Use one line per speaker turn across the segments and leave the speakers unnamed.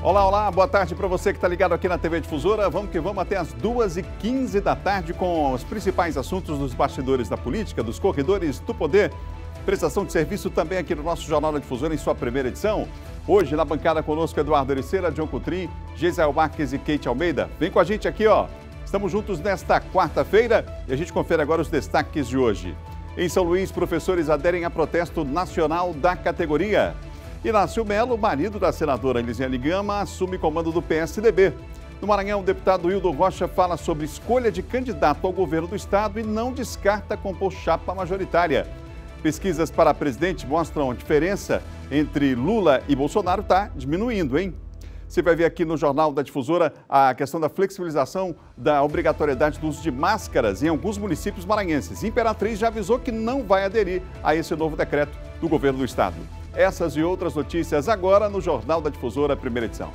Olá, olá, boa tarde para você que está ligado aqui na TV Difusora. Vamos que vamos até as 2h15 da tarde com os principais assuntos dos bastidores da política, dos corredores do poder. Prestação de serviço também aqui no nosso Jornal da Difusora em sua primeira edição. Hoje na bancada conosco Eduardo Ericeira, John Coutrin, Gisele Marques e Kate Almeida. Vem com a gente aqui, ó. Estamos juntos nesta quarta-feira e a gente confere agora os destaques de hoje. Em São Luís, professores aderem a protesto nacional da categoria. Inácio Melo, marido da senadora Elisiane Gama, assume comando do PSDB. No Maranhão, o deputado Hildo Rocha fala sobre escolha de candidato ao governo do estado e não descarta compor chapa majoritária. Pesquisas para presidente mostram a diferença entre Lula e Bolsonaro está diminuindo, hein? Você vai ver aqui no Jornal da Difusora a questão da flexibilização da obrigatoriedade do uso de máscaras em alguns municípios maranhenses. Imperatriz já avisou que não vai aderir a esse novo decreto do governo do estado. Essas e outras notícias agora no Jornal da Difusora, primeira edição.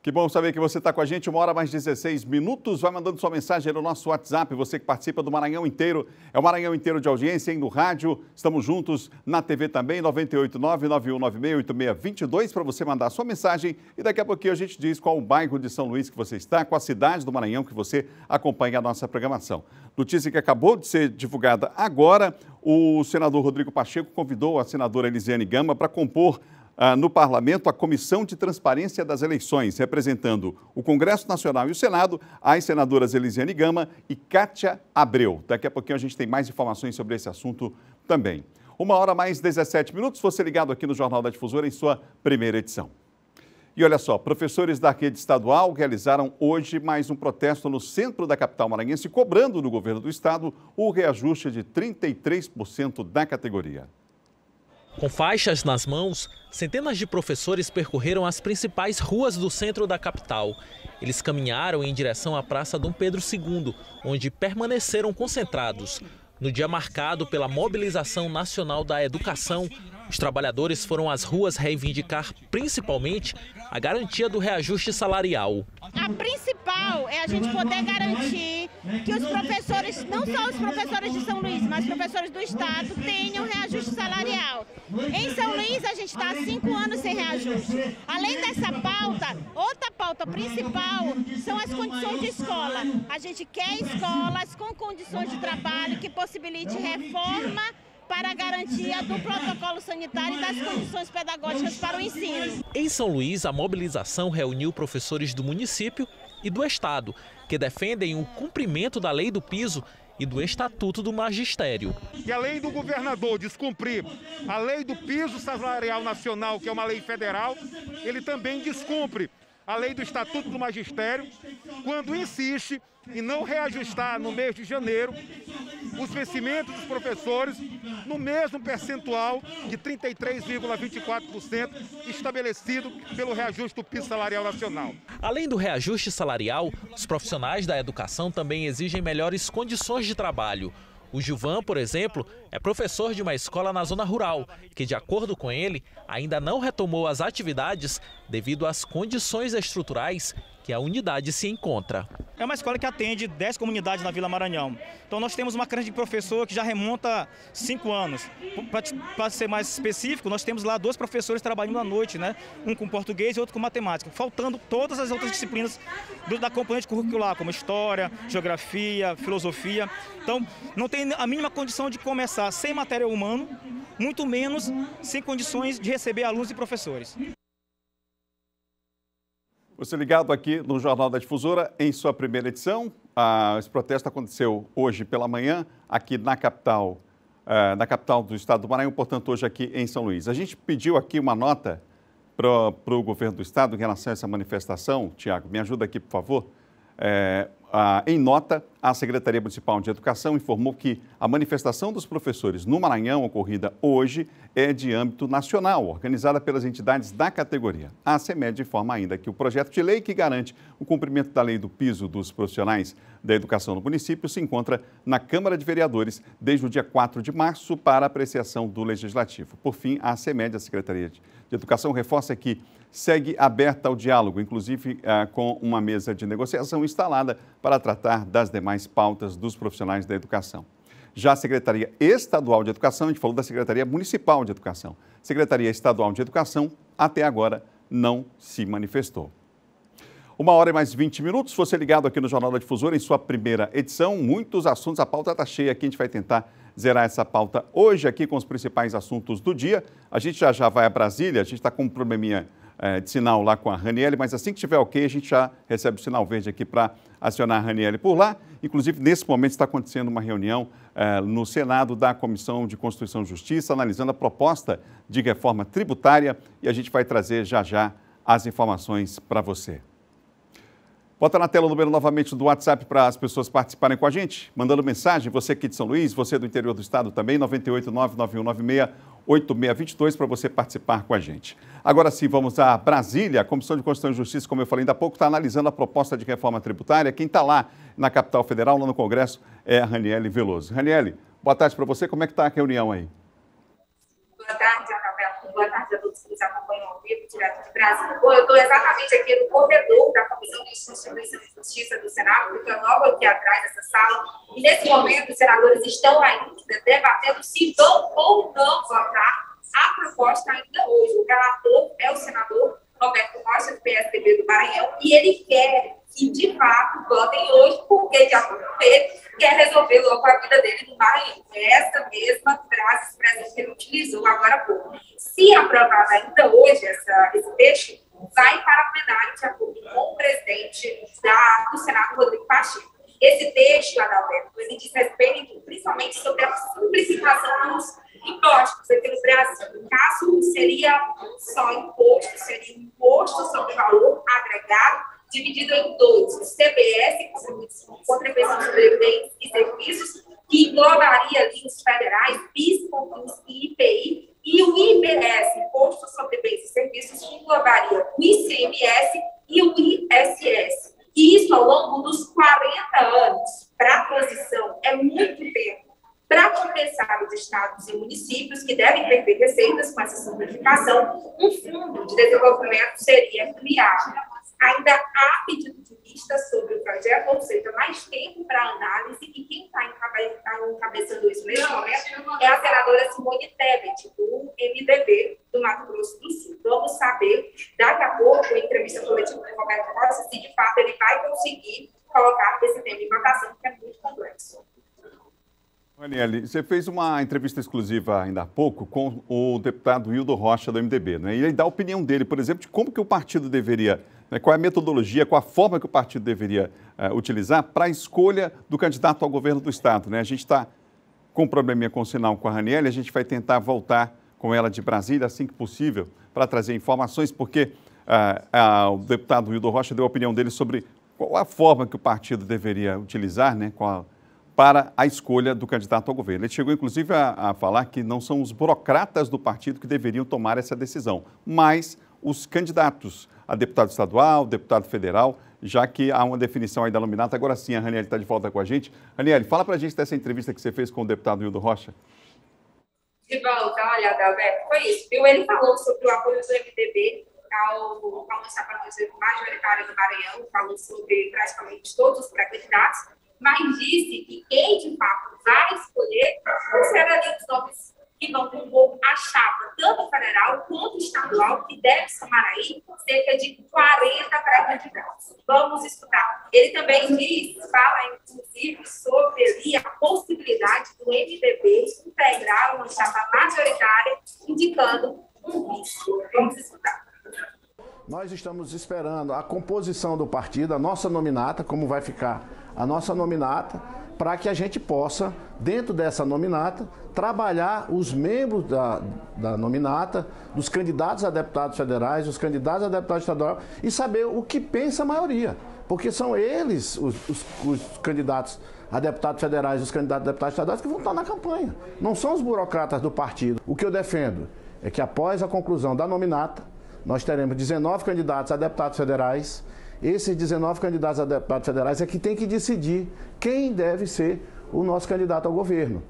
Que bom saber que você está com a gente, 1h mais 16 minutos. Vai mandando sua mensagem no nosso WhatsApp, você que participa do Maranhão inteiro. É o Maranhão inteiro de audiência, hein? No rádio, estamos juntos, na TV também, 989-9196-8622, para você mandar sua mensagem. E daqui a pouquinho a gente diz qual o bairro de São Luís que você está, qual a cidade do Maranhão que você acompanha a nossa programação. Notícia que acabou de ser divulgada agora, o senador Rodrigo Pacheco convidou a senadora Elisiane Gama para compor no Parlamento a Comissão de Transparência das Eleições, representando o Congresso Nacional e o Senado, as senadoras Elisiane Gama e Kátia Abreu. Daqui a pouquinho a gente tem mais informações sobre esse assunto também. 1h mais 17 minutos, você ligado aqui no Jornal da Difusora em sua primeira edição. E olha só, professores da rede estadual realizaram hoje mais um protesto no centro da capital maranhense, cobrando do governo do estado o reajuste de 33% da categoria.
Com faixas nas mãos, centenas de professores percorreram as principais ruas do centro da capital. Eles caminharam em direção à Praça Dom Pedro II, onde permaneceram concentrados. No dia marcado pela mobilização nacional da educação, os trabalhadores foram às ruas reivindicar principalmente a garantia do reajuste salarial.
A principal é a gente poder garantir que os professores, não só os professores de São Luís, mas os professores do estado tenham reajuste salarial. Em São Luís a gente está há 5 anos sem reajuste. Além dessa pauta, outra pauta principal são as condições de escola. A gente quer escolas com condições de trabalho que possibilite reforma para a garantia do protocolo sanitário e das condições pedagógicas para o ensino.
Em São Luís, a mobilização reuniu professores do município e do estado, que defendem o cumprimento da lei do piso e do Estatuto do Magistério.
E além do governador descumprir a lei do piso salarial nacional, que é uma lei federal, ele também descumpre a lei do Estatuto do Magistério, quando insiste em não reajustar no mês de janeiro os vencimentos dos professores no mesmo percentual de 33,24% estabelecido pelo reajuste do piso salarial nacional.
Além do reajuste salarial, os profissionais da educação também exigem melhores condições de trabalho. O Gilvan, por exemplo, é professor de uma escola na zona rural, que, de acordo com ele, ainda não retomou as atividades devido às condições estruturais que a unidade se encontra.
É uma escola que atende 10 comunidades na Vila Maranhão. Então nós temos uma carga de professor que já remonta 5 anos. Para ser mais específico, nós temos lá 2 professores trabalhando à noite, né? Um com português e outro com matemática, faltando todas as outras disciplinas da componente curricular, como história, geografia, filosofia. Então não tem a mínima condição de começar sem material humano, muito menos sem condições de receber alunos e professores.
Você ligado aqui no Jornal da Difusora em sua primeira edição. Esse protesto aconteceu hoje pela manhã aqui na capital do estado do Maranhão, portanto hoje aqui em São Luís. A gente pediu aqui uma nota para o governo do estado em relação a essa manifestação. Tiago, me ajuda aqui, por favor. Em nota, A Secretaria Municipal de Educação informou que a manifestação dos professores no Maranhão, ocorrida hoje, é de âmbito nacional, organizada pelas entidades da categoria. A CEMED informa ainda que o projeto de lei que garante o cumprimento da lei do piso dos profissionais da educação no município se encontra na Câmara de Vereadores desde o dia 4 de março para apreciação do Legislativo. Por fim, a CEMED, a Secretaria de Educação, reforça que segue aberta ao diálogo, inclusive com uma mesa de negociação instalada para tratar das demais pautas dos profissionais da educação. Já a Secretaria Estadual de Educação, a gente falou da Secretaria Municipal de Educação. Secretaria Estadual de Educação, até agora, não se manifestou. 1h mais 20. Você ligado aqui no Jornal da Difusora em sua primeira edição. Muitos assuntos, a pauta está cheia aqui, a gente vai tentar zerar essa pauta hoje aqui com os principais assuntos do dia. A gente já vai a Brasília, a gente está com um probleminha de sinal lá com a Raniele, mas assim que estiver ok, a gente já recebe o sinal verde aqui para acionar a Raniele por lá. Inclusive, nesse momento está acontecendo uma reunião no Senado da Comissão de Constituição e Justiça, analisando a proposta de reforma tributária e a gente vai trazer já as informações para você. Bota na tela o número novamente do WhatsApp para as pessoas participarem com a gente, mandando mensagem, você aqui de São Luís, você do interior do estado também, 989-9196-8622 para você participar com a gente. Agora sim, vamos a Brasília. A Comissão de Constituição e Justiça, como eu falei ainda há pouco, está analisando a proposta de reforma tributária. Quem está lá na capital federal, lá no Congresso, é a Raniele Veloso. Raniele, boa tarde para você. Como é que está a reunião aí?
Boa tarde, Roberto. Boa tarde a todos que nos acompanham ao vivo, direto de Brasília. Bom, eu estou exatamente aqui no corredor da Comissão de Constituição e Justiça do Senado, porque eu logo aqui atrás dessa sala. E nesse momento, os senadores estão ainda debatendo se vão ou não votar a proposta ainda hoje. O relator é o senador Roberto Rocha, do PSDB do Maranhão, e ele quer que, de fato, votem hoje, porque, de acordo com ele, quer resolver logo a vida dele no Maranhão. É essa mesma frase expressa que ele utilizou agora há pouco. Se aprovado ainda hoje esse texto, vai para a plenária, de acordo com o presidente do Senado, Rodrigo Pacheco. Esse texto, Adalberto, ele diz respeito principalmente sobre a simplificação dos impostos aqui no Brasil. No caso, seria só imposto, seria um imposto sobre valor agregado, dividido em dois: o CBS, Contribuição sobre Bens e Serviços, que englobaria ali os federais, PIS, COFINS e IPI, e o IBS, Imposto sobre Bens e Serviços, que englobaria o ICMS e o ISS. E isso ao longo dos 40 anos. Para a transição, é muito tempo. Para compensar os estados e municípios que devem perder receitas com essa simplificação, um fundo de desenvolvimento seria criado. Ainda há pedido de vista sobre o projeto, ou seja, mais tempo para análise, e quem está encabeçando isso nesse momento é a senadora Simone Tebet, do MDB do Mato Grosso do Sul. Vamos saber, daqui a pouco, em entrevista coletiva com o Roberto Rocha, se de fato ele vai conseguir colocar esse tema em votação, que é muito complexo.
Raniele, você fez uma entrevista exclusiva ainda há pouco com o deputado Hildo Rocha, do MDB, né? E ele dá a opinião dele, por exemplo, de como que o partido deveria, né, qual é a metodologia, qual a forma que o partido deveria utilizar para a escolha do candidato ao governo do Estado, né? A gente está com um probleminha com o sinal com a Raniele, a gente vai tentar voltar com ela de Brasília assim que possível para trazer informações, porque o deputado Hildo Rocha deu a opinião dele sobre qual a forma que o partido deveria utilizar, né, para a escolha do candidato ao governo. Ele chegou, inclusive, a falar que não são os burocratas do partido que deveriam tomar essa decisão, mas os candidatos a deputado estadual, deputado federal, já que há uma definição aí da nominata. Agora sim, a Raniele está de volta com a gente. Raniele, fala para a gente dessa entrevista que você fez com o deputado Hildo Rocha.
De volta, olha, Adalberto, foi isso, viu? Ele falou sobre o apoio do MDB ao chapa majoritária do Maranhão, falou sobre praticamente todos os pré-candidatos, mas disse que quem, de fato, vai escolher não será ali os nomes que vão compor a chapa, tanto federal quanto estadual, que deve somar aí cerca de 40 pré-candidatos. Vamos escutar. Ele também fala, inclusive, sobre ali a possibilidade do MDB integrar uma chapa majoritária, indicando um vice. Vamos escutar.
Nós estamos esperando a composição do partido, a nossa nominata, como vai ficar a nossa nominata, para que a gente possa, dentro dessa nominata, trabalhar os membros da nominata, dos candidatos a deputados federais, dos candidatos a deputados estaduais, e saber o que pensa a maioria. Porque são eles, os candidatos a deputados federais e os candidatos a deputados estaduais, que vão estar na campanha. Não são os burocratas do partido. O que eu defendo é que, após a conclusão da nominata, nós teremos 19 candidatos a deputados federais. Esses 19 candidatos a deputados federais é que tem que decidir quem deve ser o nosso candidato ao governo.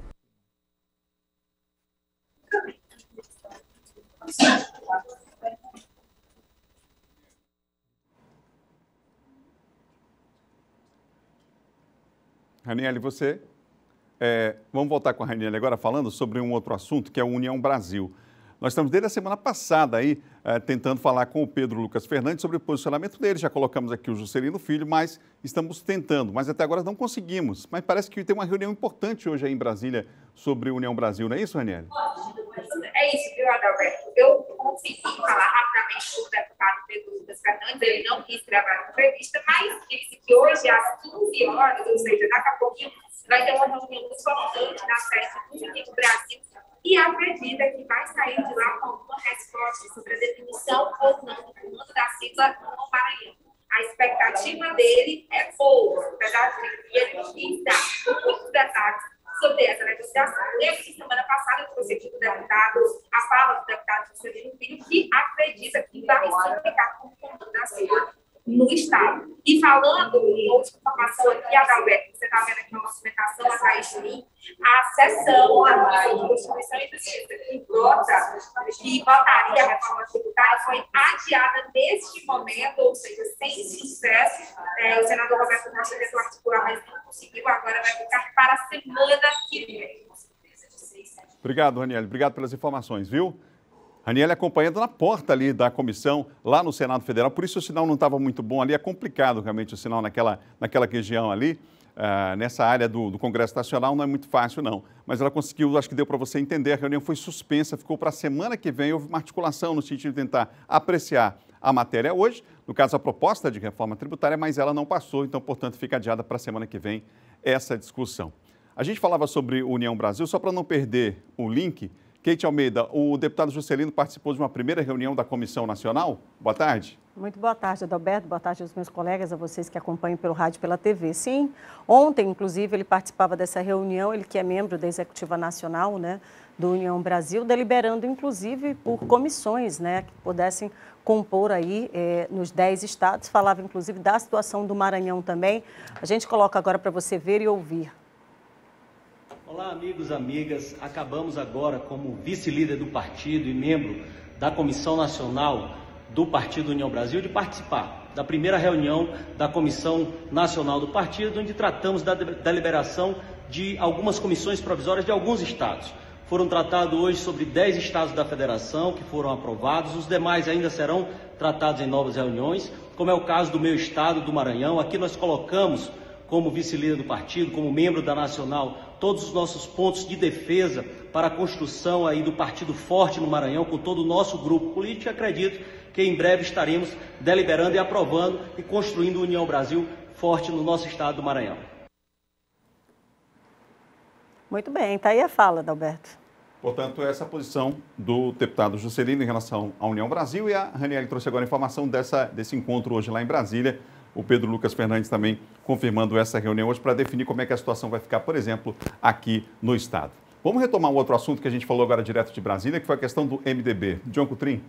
Raniele, você... vamos voltar com a Raniele agora falando sobre um outro assunto, que é a União Brasil. Nós estamos desde a semana passada aí tentando falar com o Pedro Lucas Fernandes sobre o posicionamento dele. Já colocamos aqui o Juscelino Filho, mas estamos tentando. Mas até agora não conseguimos. Mas parece que tem uma reunião importante hoje aí em Brasília sobre União Brasil, não é isso, Raniele?
É isso, viu, Adalberto? Eu consegui falar rapidamente com o deputado Pedro Lucas Fernandes. Ele não quis gravar a entrevista, mas disse que hoje às 15 horas, ou seja, daqui a pouquinho, vai ter uma reunião importante na sede do União Brasil. E acredita que vai sair de lá com alguma resposta sobre a definição ou não do comando da sigla no Maranhão. A expectativa dele é boa, apesar de que ele não quis dar muitos detalhes sobre essa negociação. Desde semana passada, eu trouxe aqui do deputado, a fala do deputado Juscelino Filho, que acredita que vai se ficar com o comando da sigla no Estado. E falando em outra informação aqui, Adalberto, você está vendo aqui uma movimentação atrás de mim, a sessão da Constituição e Justiça que votaria a reforma tributária foi adiada neste momento, ou seja, sem sucesso. O senador Roberto Costa tentou articular, mas não conseguiu, agora vai ficar para a semana que vem.
Obrigado, Raniele. Obrigado pelas informações, viu? Raniele acompanhando na porta ali da comissão, lá no Senado Federal, por isso o sinal não estava muito bom ali, é complicado realmente o sinal naquela região ali, nessa área do Congresso Nacional, não é muito fácil não, mas ela conseguiu, acho que deu para você entender, a reunião foi suspensa, ficou para a semana que vem, houve uma articulação no sentido de tentar apreciar a matéria hoje, no caso a proposta de reforma tributária, mas ela não passou, então portanto fica adiada para a semana que vem essa discussão. A gente falava sobre União Brasil, só para não perder o link. Keiti Almeida, o deputado Juscelino participou de uma primeira reunião da Comissão Nacional. Boa tarde.
Muito boa tarde, Adalberto. Boa tarde aos meus colegas, a vocês que acompanham pelo rádio e pela TV. Sim, ontem, inclusive, ele participava dessa reunião, ele que é membro da Executiva Nacional, né, do União Brasil, deliberando, inclusive, por comissões, né, que pudessem compor aí nos 10 estados. Falava, inclusive, da situação do Maranhão também. A gente coloca agora para você ver e ouvir.
Olá, amigos e amigas. Acabamos agora, como vice-líder do partido e membro da Comissão Nacional do Partido União Brasil, de participar da primeira reunião da Comissão Nacional do Partido, onde tratamos da deliberação de algumas comissões provisórias de alguns estados. Foram tratados hoje sobre 10 estados da federação que foram aprovados, os demais ainda serão tratados em novas reuniões, como é o caso do meu estado, do Maranhão. Aqui nós colocamos, como vice-líder do partido, como membro da Nacional, todos os nossos pontos de defesa para a construção aí do partido forte no Maranhão, com todo o nosso grupo político. Acredito que em breve estaremos deliberando e aprovando e construindo a União Brasil forte no nosso estado do Maranhão. Muito bem, está aí a fala, Adalberto.
Portanto, essa é a posição do deputado Juscelino em relação à União Brasil, e a Raniele trouxe agora a informação desse encontro hoje lá em Brasília. O Pedro Lucas Fernandes também confirmando essa reunião hoje para definir como é que a situação vai ficar, por exemplo, aqui no estado. Vamos retomar um outro assunto que a gente falou agora direto de Brasília, que foi a questão do MDB. John Coutrin.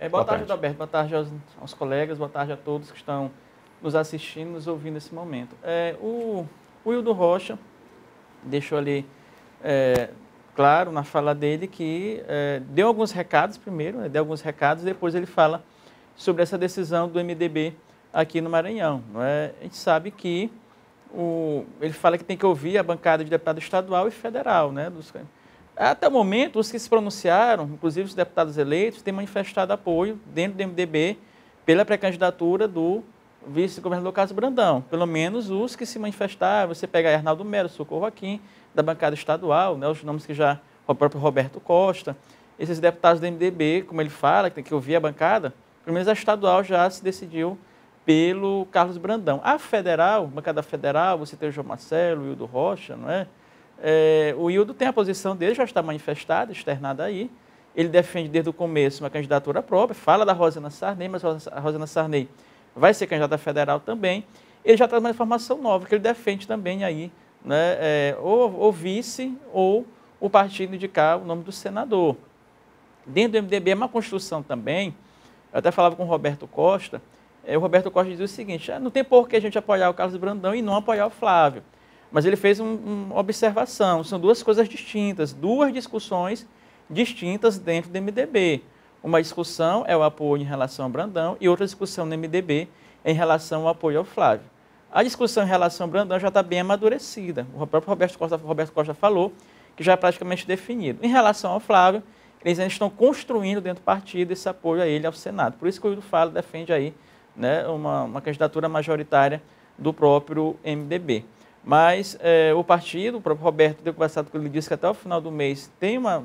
Boa tarde, Adalberto. Boa tarde aos colegas, boa tarde a todos que estão nos assistindo, nos ouvindo nesse momento. O Wildo Rocha deixou ali claro na fala dele que deu alguns recados primeiro, deu alguns recados, depois ele fala sobre essa decisão do MDB aqui no Maranhão. A gente sabe que ele fala que tem que ouvir a bancada de deputado estadual e federal. Até o momento, os que se pronunciaram, inclusive os deputados eleitos, têm manifestado apoio dentro do MDB pela pré-candidatura do vice-governador Carlos Brandão. Pelo menos os que se manifestaram, você pega Arnaldo Melo, Socorro Aquim, da bancada estadual, os nomes que já, o próprio Roberto Costa, esses deputados do MDB, como ele fala, que tem que ouvir a bancada, pelo menos a estadual já se decidiu pelo Carlos Brandão. A federal, bancada federal, você tem o João Marcelo, o Hildo Rocha, não é? O Hildo tem a posição dele, já está manifestada, externada aí. Ele defende desde o começo uma candidatura própria, fala da Rosana Sarney, mas a Rosana Sarney vai ser candidata federal também. Ele já traz uma informação nova, que ele defende também aí, né, ou vice ou o partido indicar o nome do senador. Dentro do MDB é uma construção também, eu até falava com o Roberto Costa, o Roberto Costa dizia o seguinte, não tem por que a gente apoiar o Carlos Brandão e não apoiar o Flávio. Mas ele fez uma observação, são duas coisas distintas, duas discussões distintas dentro do MDB. Uma discussão é o apoio em relação ao Brandão e outra discussão no MDB é em relação ao apoio ao Flávio. A discussão em relação ao Brandão já está bem amadurecida. O próprio Roberto Costa falou que já é praticamente definido. Em relação ao Flávio, eles ainda estão construindo dentro do partido esse apoio a ele ao Senado. Por isso que o Hildo Fala defende aí, né, uma candidatura majoritária do próprio MDB. Mas o partido, o próprio Roberto deu conversado com ele, disse que até o final do mês tem uma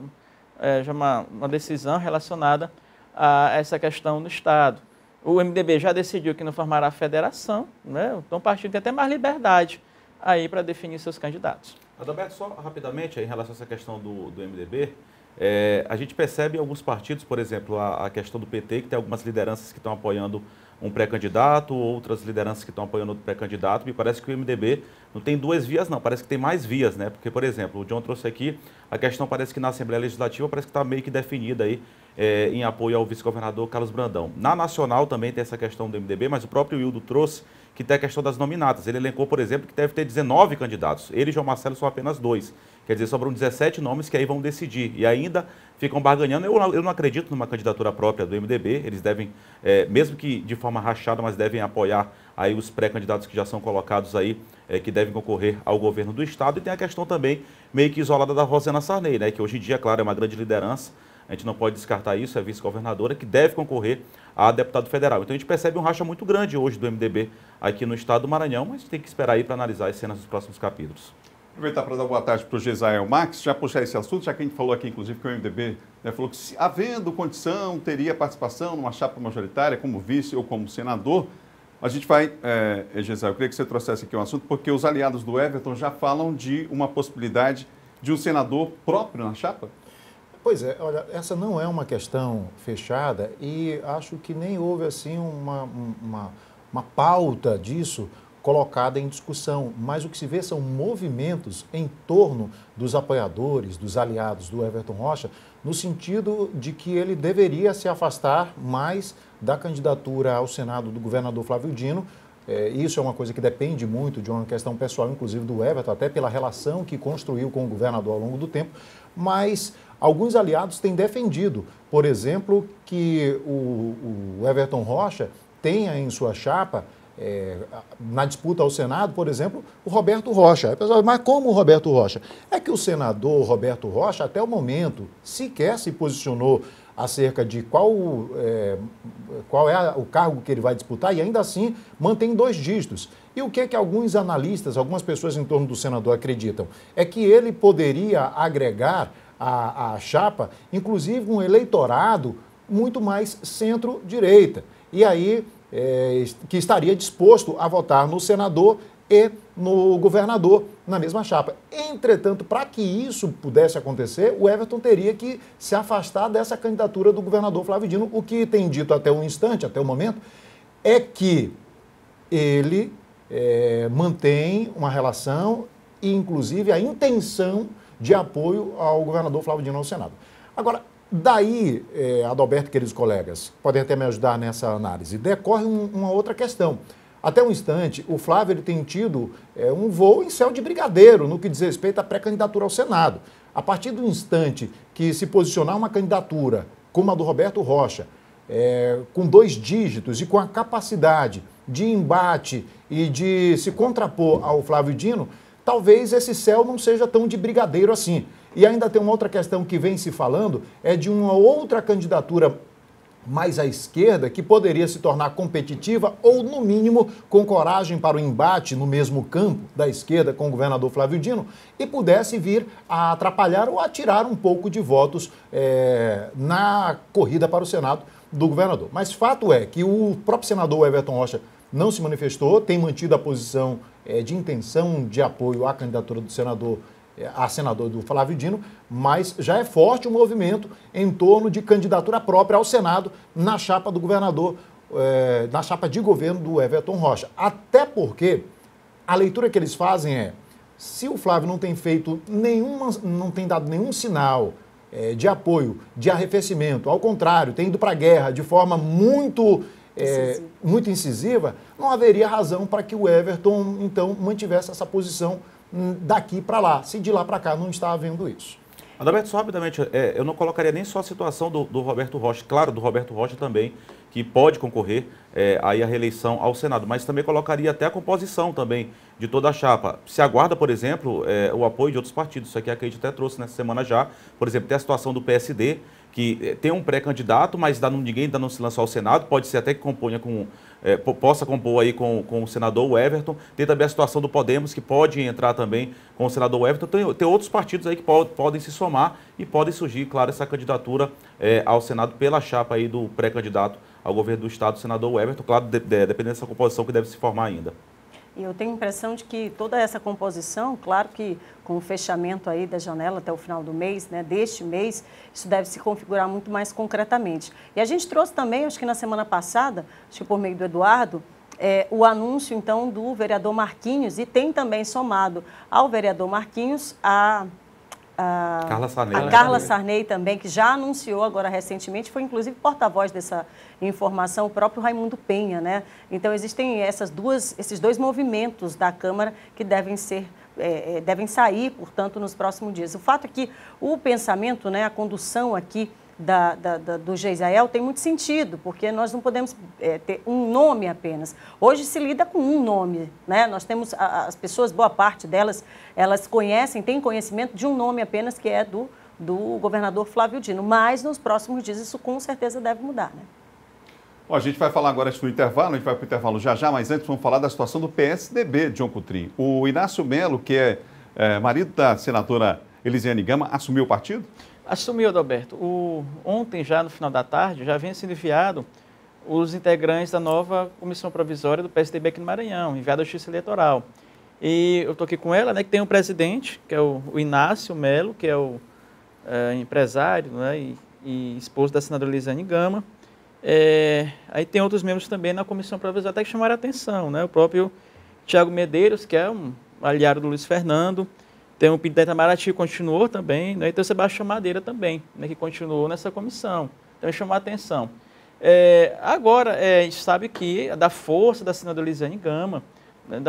decisão relacionada a essa questão no Estado. O MDB já decidiu que não formará a federação, né? Então o partido tem até mais liberdade aí para definir seus candidatos.
Adalberto, só rapidamente em relação a essa questão do MDB, a gente percebe em alguns partidos, por exemplo, a questão do PT, que tem algumas lideranças que estão apoiando um pré-candidato, outras lideranças que estão apoiando outro pré-candidato. Me parece que o MDB não tem duas vias, não. Parece que tem mais vias, né? Porque, por exemplo, o John trouxe aqui, a questão parece que na Assembleia Legislativa parece que está meio que definida aí em apoio ao vice-governador Carlos Brandão. Na Nacional também tem essa questão do MDB, mas o próprio Hildo trouxe que tem a questão das nominatas. Ele elencou, por exemplo, que deve ter 19 candidatos. Ele e João Marcelo são apenas 2. Quer dizer, sobram 17 nomes que aí vão decidir. E ainda ficam barganhando. Eu não acredito numa candidatura própria do MDB. Eles devem, mesmo que de forma rachada, mas devem apoiar aí os pré-candidatos que já são colocados aí, que devem concorrer ao governo do Estado. E tem a questão também meio que isolada da Rosana Sarney, né, que hoje em dia, claro, é uma grande liderança. A gente não pode descartar isso, é vice-governadora, que deve concorrer a deputado federal. Então a gente percebe um racha muito grande hoje do MDB aqui no estado do Maranhão, mas tem que esperar aí para analisar as cenas dos próximos capítulos.
Aproveitar para dar boa tarde para o Gesael Max, já puxar esse assunto, já que a gente falou aqui, inclusive, que o MDB falou que, se havendo condição, teria participação numa chapa majoritária, como vice ou como senador. A gente vai, Gesael, eu queria que você trouxesse aqui um assunto, porque os aliados do Everton já falam de uma possibilidade de um senador próprio na chapa.
Pois é, olha, essa não é uma questão fechada e acho que nem houve assim uma pauta disso colocada em discussão, mas o que se vê são movimentos em torno dos apoiadores, dos aliados do Everton Rocha, no sentido de que ele deveria se afastar mais da candidatura ao Senado do governador Flávio Dino. Isso é uma coisa que depende muito de uma questão pessoal, inclusive do Everton, até pela relação que construiu com o governador ao longo do tempo, mas alguns aliados têm defendido, por exemplo, que o Everton Rocha tenha em sua chapa, na disputa ao Senado, por exemplo, o Roberto Rocha. Mas como o Roberto Rocha? É que o senador Roberto Rocha, até o momento, sequer se posicionou acerca de qual é o cargo que ele vai disputar e ainda assim mantém 2 dígitos. E o que alguns analistas, algumas pessoas em torno do senador acreditam? É que ele poderia agregar à chapa, inclusive, um eleitorado muito mais centro-direita. E aí, que estaria disposto a votar no senador e no governador na mesma chapa. Entretanto, para que isso pudesse acontecer, o Everton teria que se afastar dessa candidatura do governador Flávio Dino. O que tem dito até o instante, até o momento, é que ele mantém uma relação e, inclusive, a intenção de apoio ao governador Flávio Dino ao Senado. Agora, daí, Adalberto, queridos colegas, podem até me ajudar nessa análise, decorre uma outra questão. Até um instante, o Flávio ele tem tido um voo em céu de brigadeiro no que diz respeito à pré-candidatura ao Senado. A partir do instante que se posicionar uma candidatura como a do Roberto Rocha, com 2 dígitos e com a capacidade de embate e de se contrapor ao Flávio Dino, talvez esse céu não seja tão de brigadeiro assim. E ainda tem uma outra questão que vem se falando, é de uma outra candidatura mais à esquerda que poderia se tornar competitiva ou, no mínimo, com coragem para o embate no mesmo campo da esquerda com o governador Flávio Dino e pudesse vir a atrapalhar ou a tirar um pouco de votos na corrida para o Senado do governador. Mas fato é que o próprio senador Everton Rocha não se manifestou, tem mantido a posição de intenção de apoio à candidatura do senador, a senador do Flávio Dino, mas já é forte o movimento em torno de candidatura própria ao Senado na chapa do governador, na chapa de governo do Everton Rocha. Até porque a leitura que eles fazem é, se o Flávio não tem feito não tem dado nenhum sinal de apoio, de arrefecimento, ao contrário, tem ido para a guerra de forma muito incisiva, não haveria razão para que o Everton, então, mantivesse essa posição daqui para lá. Se de lá para cá não está havendo isso.
Adalberto, só rapidamente, eu não colocaria nem só a situação do Roberto Rocha, claro, do Roberto Rocha também, que pode concorrer aí à reeleição ao Senado, mas também colocaria até a composição também de toda a chapa. Se aguarda, por exemplo, o apoio de outros partidos, isso aqui a Kate até trouxe nessa semana já, por exemplo, tem a situação do PSD, que tem um pré-candidato, mas ninguém ainda não se lançou ao Senado, pode ser até que possa compor aí com o senador Everton. Tem também a situação do Podemos, que pode entrar também com o senador Everton. Tem outros partidos aí que podem se somar e podem surgir, claro, essa candidatura ao Senado pela chapa aí do pré-candidato ao governo do Estado, o senador Everton, claro, dependendo dessa composição que deve se formar ainda.
E eu tenho a impressão de que toda essa composição, claro que com o fechamento aí da janela até o final do mês, né, deste mês, isso deve se configurar muito mais concretamente. E a gente trouxe também, acho que na semana passada, acho que por meio do Eduardo, o anúncio, então, do vereador Marquinhos, e tem também somado ao vereador Marquinhos a Carla Sarney também, que já anunciou agora recentemente, foi inclusive porta-voz dessa informação, o próprio Raimundo Penha, né? Então existem esses dois movimentos da Câmara que devem sair, portanto, nos próximos dias. O fato é que o pensamento, né, a condução aqui do Geisel tem muito sentido, porque nós não podemos ter um nome apenas. Hoje se lida com um nome, né? Nós temos as pessoas, boa parte delas, elas têm conhecimento de um nome apenas, que é do governador Flávio Dino, mas nos próximos dias isso com certeza deve mudar, né?
Bom, a gente vai falar agora no intervalo, a gente vai para o intervalo já, mas antes vamos falar da situação do PSDB, John Coutrinho. O Inácio Melo, que é marido da senadora Elisiane Gama, assumiu o partido?
Assumiu, Adalberto. Ontem, já no final da tarde, já havia sido enviado os integrantes da nova comissão provisória do PSDB aqui no Maranhão, enviado à Justiça Eleitoral. E eu estou aqui com ela, né, que tem um presidente, que é o Inácio Melo, que é o empresário, né, e esposo da senadora Elisiane Gama. Aí tem outros membros também na comissão provisória até que chamaram a atenção, né? O próprio Tiago Medeiros, que é um aliado do Luiz Fernando. Tem o Pinto da Itamaraty, que continuou também, né? E tem o Sebastião Madeira também, né, que continuou nessa comissão. Então, chamou a atenção. Agora, a gente sabe que da força da senadora Elisiane Gama, né,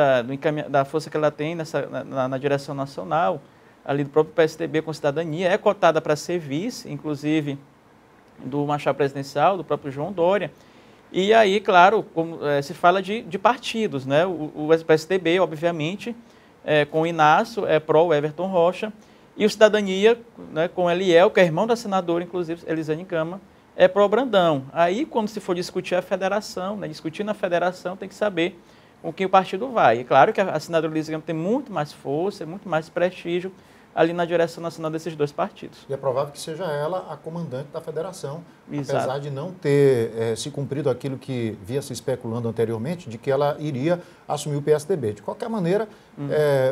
da força que ela tem na direção nacional, ali do próprio PSDB com cidadania, é cotada para ser vice, inclusive do machado presidencial, do próprio João Dória. E aí, claro, se fala de partidos, né? O PSDB, obviamente, com o Inácio, pró Everton Rocha, e o Cidadania, né, com o Eliel, que é irmão da senadora, inclusive, Elisiane Gama, pró Brandão. Aí, quando se for discutir a federação, né, discutir na federação, tem que saber com quem o partido vai. É claro que a senadora Elisiane Gama tem muito mais força, muito mais prestígio ali na direção nacional desses dois partidos.
E é provável que seja ela a comandante da federação,
Exato.
Apesar de não ter se cumprido aquilo que via se especulando anteriormente, de que ela iria assumir o PSDB. De qualquer maneira,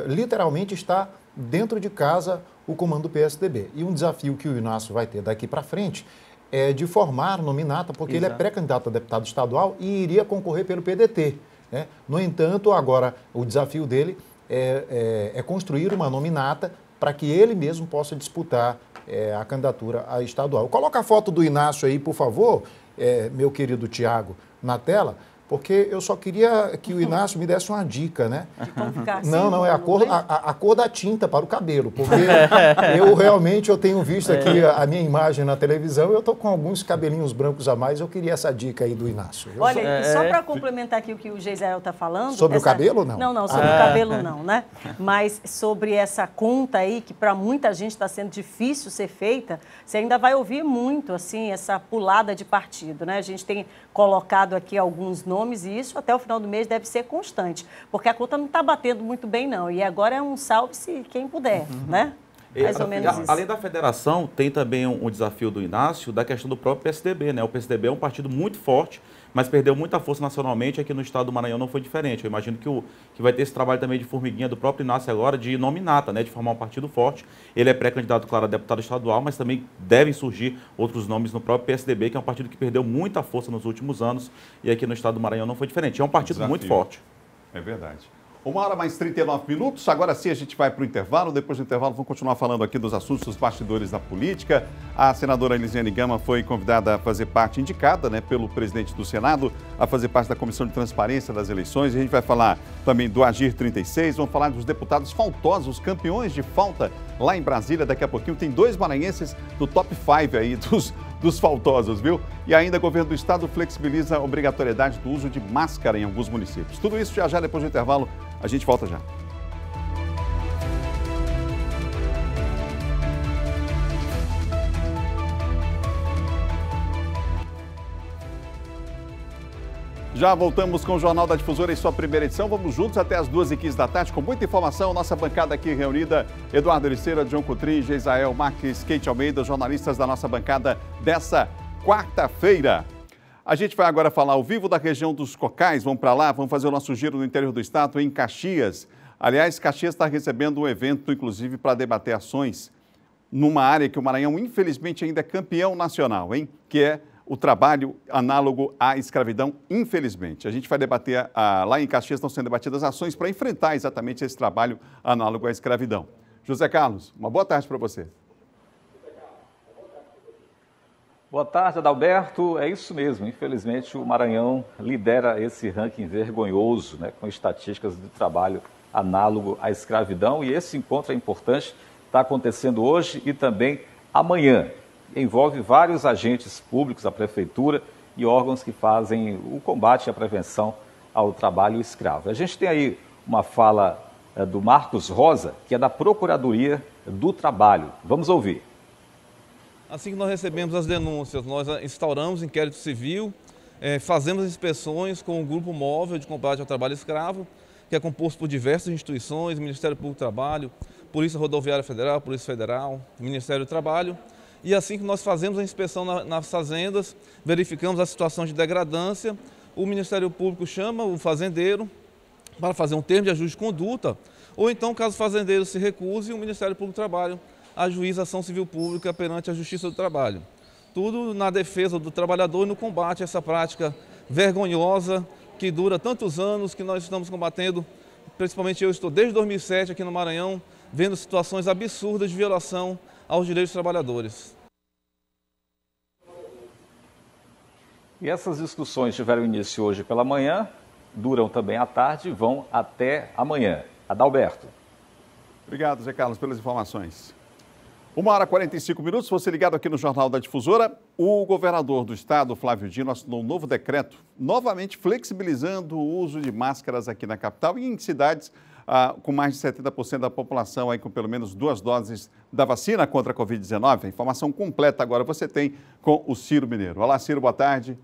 literalmente está dentro de casa o comando do PSDB. E um desafio que o Inácio vai ter daqui para frente é de formar nominata, porque Exato. Ele é pré-candidato a deputado estadual e iria concorrer pelo PDT. Né? No entanto, agora o desafio dele é construir uma nominata para que ele mesmo possa disputar a candidatura a estadual. Coloca a foto do Inácio aí, por favor, meu querido Tiago, na tela, porque eu só queria que o Inácio me desse uma dica, né?
De como ficar assim,
não, é a cor da tinta para o cabelo, porque eu tenho visto aqui a minha imagem na televisão e eu estou com alguns cabelinhos brancos a mais, eu queria essa dica aí do Inácio.
Olha, só para complementar aqui o que o Geisel está falando...
Sobre o cabelo, não?
Não, sobre o cabelo não, né? Mas sobre essa conta aí, que para muita gente está sendo difícil ser feita, você ainda vai ouvir muito, assim, essa pulada de partido, né? A gente tem colocado aqui alguns nomes e isso até o final do mês deve ser constante, porque a conta não está batendo muito bem, não. E agora é um salve-se quem puder, né? Mais ou menos isso.
Além da federação, tem também um desafio do Inácio da questão do próprio PSDB, né? O PSDB é um partido muito forte, mas perdeu muita força nacionalmente. Aqui no estado do Maranhão não foi diferente. Eu imagino que vai ter esse trabalho também de formiguinha do próprio Inácio agora, de nominata, né? De formar um partido forte. Ele é pré-candidato, claro, a deputado estadual, mas também devem surgir outros nomes no próprio PSDB, que é um partido que perdeu muita força nos últimos anos, e aqui no estado do Maranhão não foi diferente. É um partido muito forte.
É verdade. 1h mais 39 minutos, agora sim a gente vai para o intervalo. Depois do intervalo vamos continuar falando aqui dos assuntos dos bastidores da política. A senadora Elisiane Gama foi convidada a fazer parte, indicada, né, pelo presidente do Senado, a fazer parte da Comissão de Transparência das Eleições. A gente vai falar também do Agir 36, vamos falar dos deputados faltosos, campeões de falta lá em Brasília. Daqui a pouquinho tem 2 maranhenses do top 5 aí dos faltosos, viu? E ainda o governo do estado flexibiliza a obrigatoriedade do uso de máscara em alguns municípios. Tudo isso já depois do intervalo, a gente volta já. Já voltamos com o Jornal da Difusora em sua primeira edição. Vamos juntos até as 2h15 da tarde com muita informação. Nossa bancada aqui reunida, Eduardo Ericeira, John Coutrin, Geisael Marques, Kate Almeida, jornalistas da nossa bancada dessa quarta-feira. A gente vai agora falar ao vivo da região dos Cocais. Vamos para lá, vamos fazer o nosso giro no interior do estado, em Caxias. Aliás, Caxias está recebendo um evento, inclusive, para debater ações numa área que o Maranhão, infelizmente, ainda é campeão nacional, hein? Que é o trabalho análogo à escravidão, infelizmente. A gente vai debater, lá em Caxias estão sendo debatidas ações para enfrentar exatamente esse trabalho análogo à escravidão. José Carlos, uma boa tarde para você.
Boa tarde, Adalberto. É isso mesmo. Infelizmente, o Maranhão lidera esse ranking vergonhoso, né, com estatísticas de trabalho análogo à escravidão. E esse encontro é importante, está acontecendo hoje e também amanhã. Envolve vários agentes públicos, a prefeitura e órgãos que fazem o combate e a prevenção ao trabalho escravo. A gente tem aí uma fala do Marcos Rosa, que é da Procuradoria do Trabalho. Vamos ouvir.
Assim que nós recebemos as denúncias, nós instauramos inquérito civil, fazemos inspeções com o Grupo Móvel de Combate ao Trabalho Escravo, que é composto por diversas instituições, Ministério Público do Trabalho, Polícia Rodoviária Federal, Polícia Federal, Ministério do Trabalho. E assim que nós fazemos a inspeção nas fazendas, verificamos a situação de degradância, o Ministério Público chama o fazendeiro para fazer um termo de ajuste de conduta, ou então, caso o fazendeiro se recuse, o Ministério Público do Trabalho ajuiza a ação civil pública perante a Justiça do Trabalho. Tudo na defesa do trabalhador e no combate a essa prática vergonhosa que dura tantos anos, que nós estamos combatendo, principalmente eu estou desde 2007 aqui no Maranhão, vendo situações absurdas de violação aos direitos dos trabalhadores.
E essas discussões tiveram início hoje pela manhã, duram também à tarde e vão até amanhã. Adalberto.
Obrigado, Zé Carlos, pelas informações. 1h45, você ligado aqui no Jornal da Difusora. O governador do estado, Flávio Dino, assinou um novo decreto, novamente flexibilizando o uso de máscaras aqui na capital e em cidades com mais de 70% da população aí com pelo menos 2 doses da vacina contra a Covid-19. A informação completa agora você tem com o Ciro Mineiro. Olá, Ciro, boa tarde.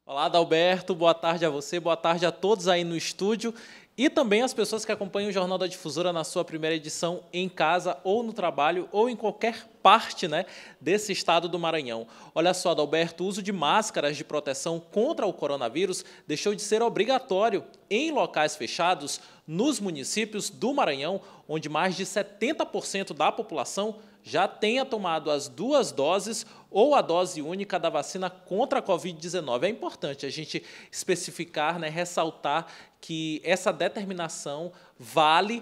Olá, Adalberto, boa tarde a você, boa tarde a todos aí no estúdio e também as pessoas que acompanham o Jornal da Difusora na sua primeira edição em casa ou no trabalho ou em qualquer parte, né, desse estado do Maranhão. Olha só, Adalberto, o uso de máscaras de proteção contra o coronavírus deixou de ser obrigatório em locais fechados nos municípios do Maranhão, onde mais de 70% da população já tenha tomado as 2 doses ou a dose única da vacina contra a Covid-19. É importante a gente especificar, né, ressaltar que essa determinação vale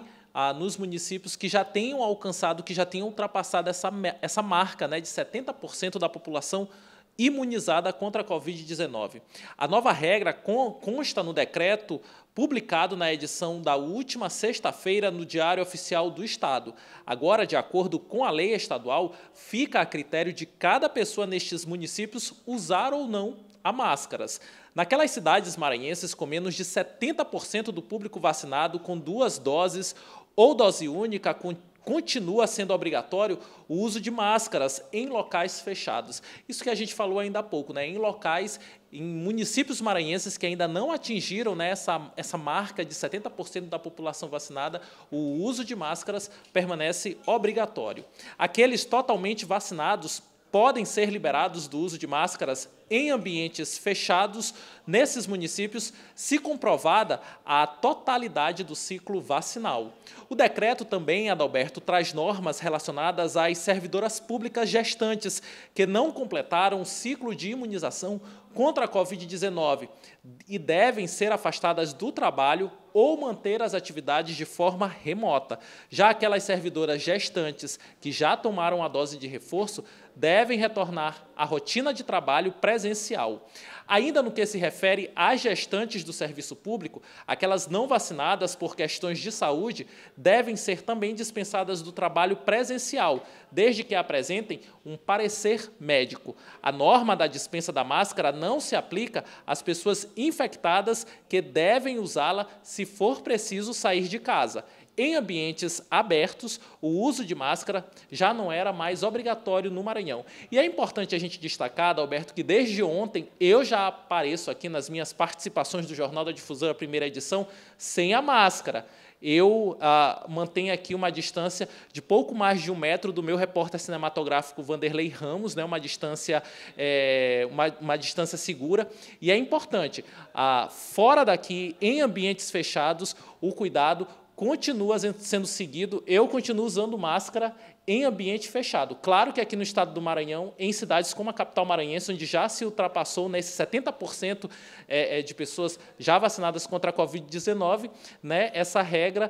nos municípios que já tenham alcançado, que já tenham ultrapassado essa marca, né, de 70% da população imunizada contra a Covid-19. A nova regra consta no decreto publicado na edição da última sexta-feira no Diário Oficial do Estado. Agora, de acordo com a lei estadual, fica a critério de cada pessoa nestes municípios usar ou não a máscaras. Naquelas cidades maranhenses com menos de 70% do público vacinado com 2 doses ou dose única continua sendo obrigatório o uso de máscaras em locais fechados. Isso que a gente falou ainda há pouco, né? Em municípios maranhenses que ainda não atingiram, né, essa marca de 70% da população vacinada, o uso de máscaras permanece obrigatório. Aqueles totalmente vacinados podem ser liberados do uso de máscaras em ambientes fechados nesses municípios, se comprovada a totalidade do ciclo vacinal. O decreto também, Adalberto, traz normas relacionadas às servidoras públicas gestantes que não completaram o ciclo de imunização contra a Covid-19 e devem ser afastadas do trabalho ou manter as atividades de forma remota. Já aquelas servidoras gestantes que já tomaram a dose de reforço devem retornar à rotina de trabalho presencial. Ainda no que se refere às gestantes do serviço público, aquelas não vacinadas por questões de saúde devem ser também dispensadas do trabalho presencial, desde que apresentem um parecer médico. A norma da dispensa da máscara não se aplica às pessoas infectadas que devem usá-la se for preciso sair de casa. Em ambientes abertos, o uso de máscara já não era mais obrigatório no Maranhão. E é importante a gente destacar, Adalberto, que desde ontem eu já apareço aqui nas minhas participações do Jornal da Difusora, primeira edição, sem a máscara. Eu mantenho aqui uma distância de pouco mais de 1 metro do meu repórter cinematográfico Vanderlei Ramos, né, uma distância segura. E é importante, fora daqui, em ambientes fechados, o cuidado continua sendo seguido. Eu continuo usando máscara em ambiente fechado. Claro que aqui no estado do Maranhão, em cidades como a capital maranhense, onde já se ultrapassou nesses 70% de pessoas já vacinadas contra a Covid-19, né, essa regra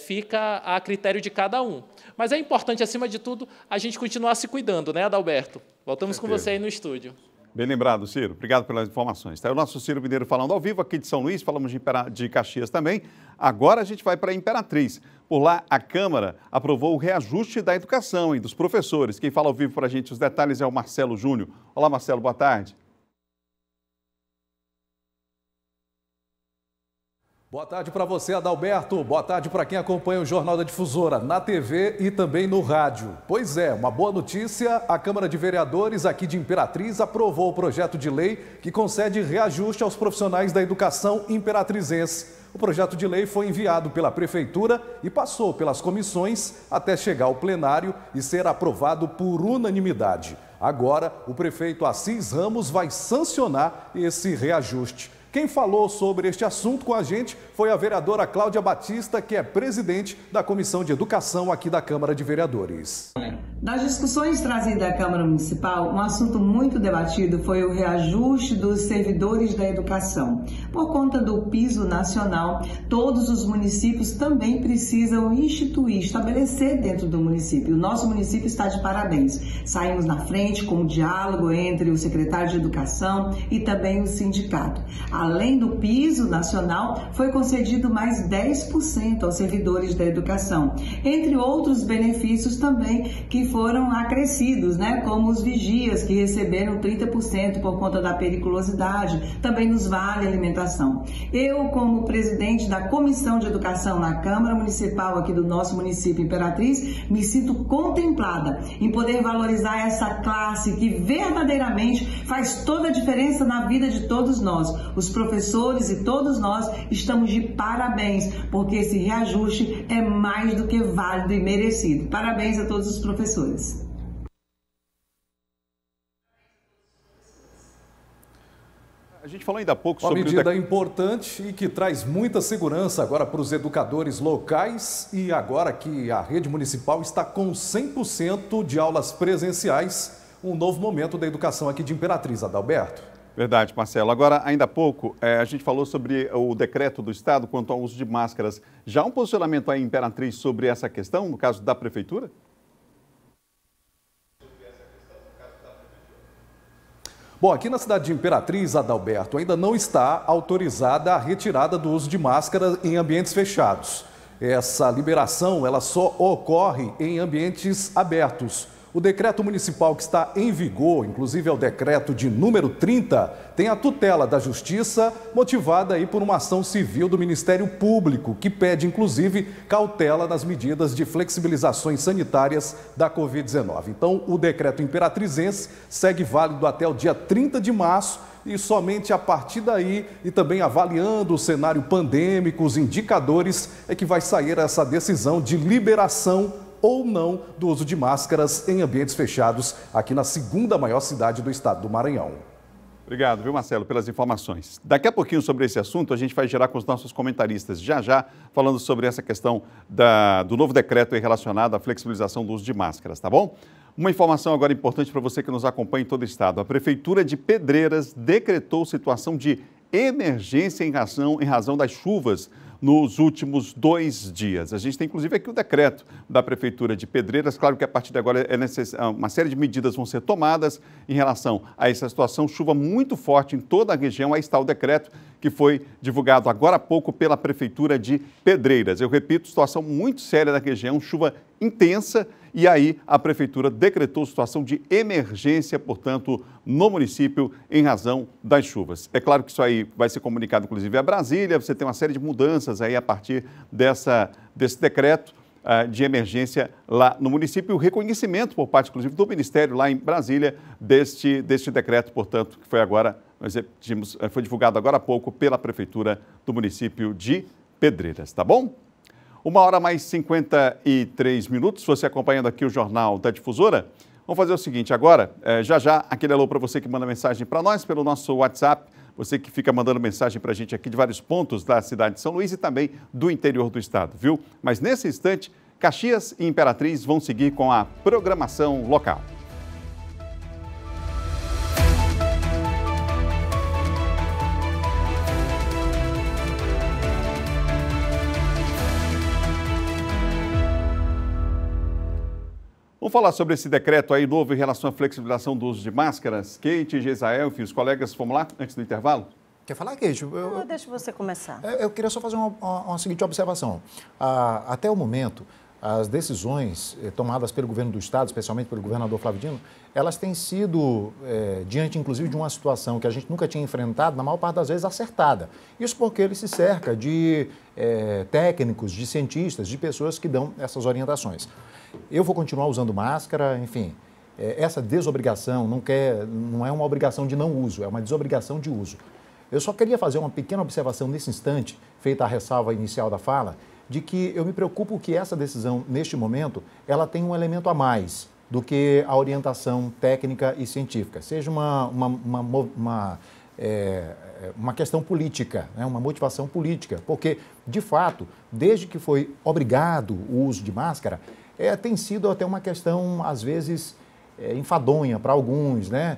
fica a critério de cada um. Mas é importante, acima de tudo, a gente continuar se cuidando, né, Adalberto? Voltamos com você aí no estúdio.
Bem lembrado, Ciro. Obrigado pelas informações. Tá o nosso Ciro Mineiro falando ao vivo aqui de São Luís, falamos de Caxias também. Agora a gente vai para a Imperatriz. Por lá, a Câmara aprovou o reajuste da educação e dos professores. Quem fala ao vivo para a gente os detalhes é o Marcelo Júnior. Olá, Marcelo, boa tarde.
Boa tarde para você, Adalberto. Boa tarde para quem acompanha o Jornal da Difusora na TV e também no rádio. Pois é, uma boa notícia, a Câmara de Vereadores aqui de Imperatriz aprovou o projeto de lei que concede reajuste aos profissionais da educação imperatrizense. O projeto de lei foi enviado pela Prefeitura e passou pelas comissões até chegar ao plenário e ser aprovado por unanimidade. Agora, o prefeito Assis Ramos vai sancionar esse reajuste. Quem falou sobre este assunto com a gente foi a vereadora Cláudia Batista, que é presidente da Comissão de Educação aqui da Câmara de Vereadores.
Nas discussões trazidas à Câmara Municipal, um assunto muito debatido foi o reajuste dos servidores da educação. Por conta do piso nacional, todos os municípios também precisam estabelecer dentro do município. O nosso município está de parabéns. Saímos na frente com o diálogo entre o secretário de Educação e também o sindicato. Além do piso nacional, foi concedido mais 10% aos servidores da educação, entre outros benefícios também que foram acrescidos, né? Como os vigias, que receberam 30% por conta da periculosidade, também nos vale alimentação. Eu, como presidente da Comissão de Educação na Câmara Municipal aqui do nosso município Imperatriz, me sinto contemplada em poder valorizar essa classe que verdadeiramente faz toda a diferença na vida de todos nós. Os professores e todos nós estamos de parabéns, porque esse reajuste é mais do que válido e merecido. Parabéns a todos os professores.
A gente falou ainda há pouco
sobre...
Uma
medida importante e que traz muita segurança agora para os educadores locais e agora que a rede municipal está com 100% de aulas presenciais, um novo momento da educação aqui de Imperatriz, Adalberto.
Verdade, Marcelo. Agora, ainda há pouco, a gente falou sobre o decreto do Estado quanto ao uso de máscaras. Já há um posicionamento aí em Imperatriz sobre essa questão, no caso da Prefeitura?
Bom, aqui na cidade de Imperatriz, Adalberto, ainda não está autorizada a retirada do uso de máscara em ambientes fechados. Essa liberação ela só ocorre em ambientes abertos. O decreto municipal que está em vigor, inclusive é o decreto de número 30, tem a tutela da Justiça, motivada aí por uma ação civil do Ministério Público, que pede, inclusive, cautela nas medidas de flexibilizações sanitárias da Covid-19. Então, o decreto imperatrizense segue válido até o dia 30 de março, e somente a partir daí, e também avaliando o cenário pandêmico, os indicadores, é que vai sair essa decisão de liberação ou não do uso de máscaras em ambientes fechados aqui na segunda maior cidade do estado do Maranhão.
Obrigado, viu, Marcelo, pelas informações. Daqui a pouquinho sobre esse assunto a gente vai gerar com os nossos comentaristas, já falando sobre essa questão do novo decreto relacionado à flexibilização do uso de máscaras, tá bom? Uma informação agora importante para você que nos acompanha em todo o estado. A Prefeitura de Pedreiras decretou situação de emergência em razão das chuvas nos últimos 2 dias. A gente tem, inclusive, aqui o decreto da Prefeitura de Pedreiras. Claro que a partir de agora uma série de medidas vão ser tomadas em relação a essa situação. Chuva muito forte em toda a região. Aí está o decreto que foi divulgado agora há pouco pela Prefeitura de Pedreiras. Eu repito, situação muito séria da região, chuva intensa. E aí a Prefeitura decretou situação de emergência, portanto, no município em razão das chuvas. É claro que isso aí vai ser comunicado, inclusive, a Brasília. Você tem uma série de mudanças aí a partir desse decreto de emergência lá no município. O reconhecimento por parte, inclusive, do Ministério lá em Brasília deste decreto, portanto, que foi agora, foi divulgado agora há pouco pela Prefeitura do município de Pedreiras, tá bom? 1h mais 53 minutos, você acompanhando aqui o Jornal da Difusora. Vamos fazer o seguinte agora, já, aquele alô para você que manda mensagem para nós pelo nosso WhatsApp, você que fica mandando mensagem para a gente aqui de vários pontos da cidade de São Luís e também do interior do estado, viu? Mas nesse instante, Caxias e Imperatriz vão seguir com a programação local. Vamos falar sobre esse decreto aí novo em relação à flexibilização do uso de máscaras. Kate, Gesael, enfim, os colegas, vamos lá, antes do intervalo?
Quer falar, Kate?
Deixa você começar.
Eu queria só fazer uma seguinte observação. Até o momento, as decisões tomadas pelo governo do estado, especialmente pelo governador Flávio Dino, elas têm sido, diante inclusive de uma situação que a gente nunca tinha enfrentado, na maior parte das vezes acertada. Isso porque ele se cerca de técnicos, de cientistas, de pessoas que dão essas orientações. Eu vou continuar usando máscara, enfim, essa desobrigação não é uma obrigação de não uso, é uma desobrigação de uso. Eu só queria fazer uma pequena observação nesse instante, feita a ressalva inicial da fala, de que eu me preocupo que essa decisão, neste momento, ela tem um elemento a mais do que a orientação técnica e científica. Seja uma questão política, né? Uma motivação política, porque, de fato, desde que foi obrigado o uso de máscara, tem sido até uma questão, às vezes, enfadonha para alguns, né?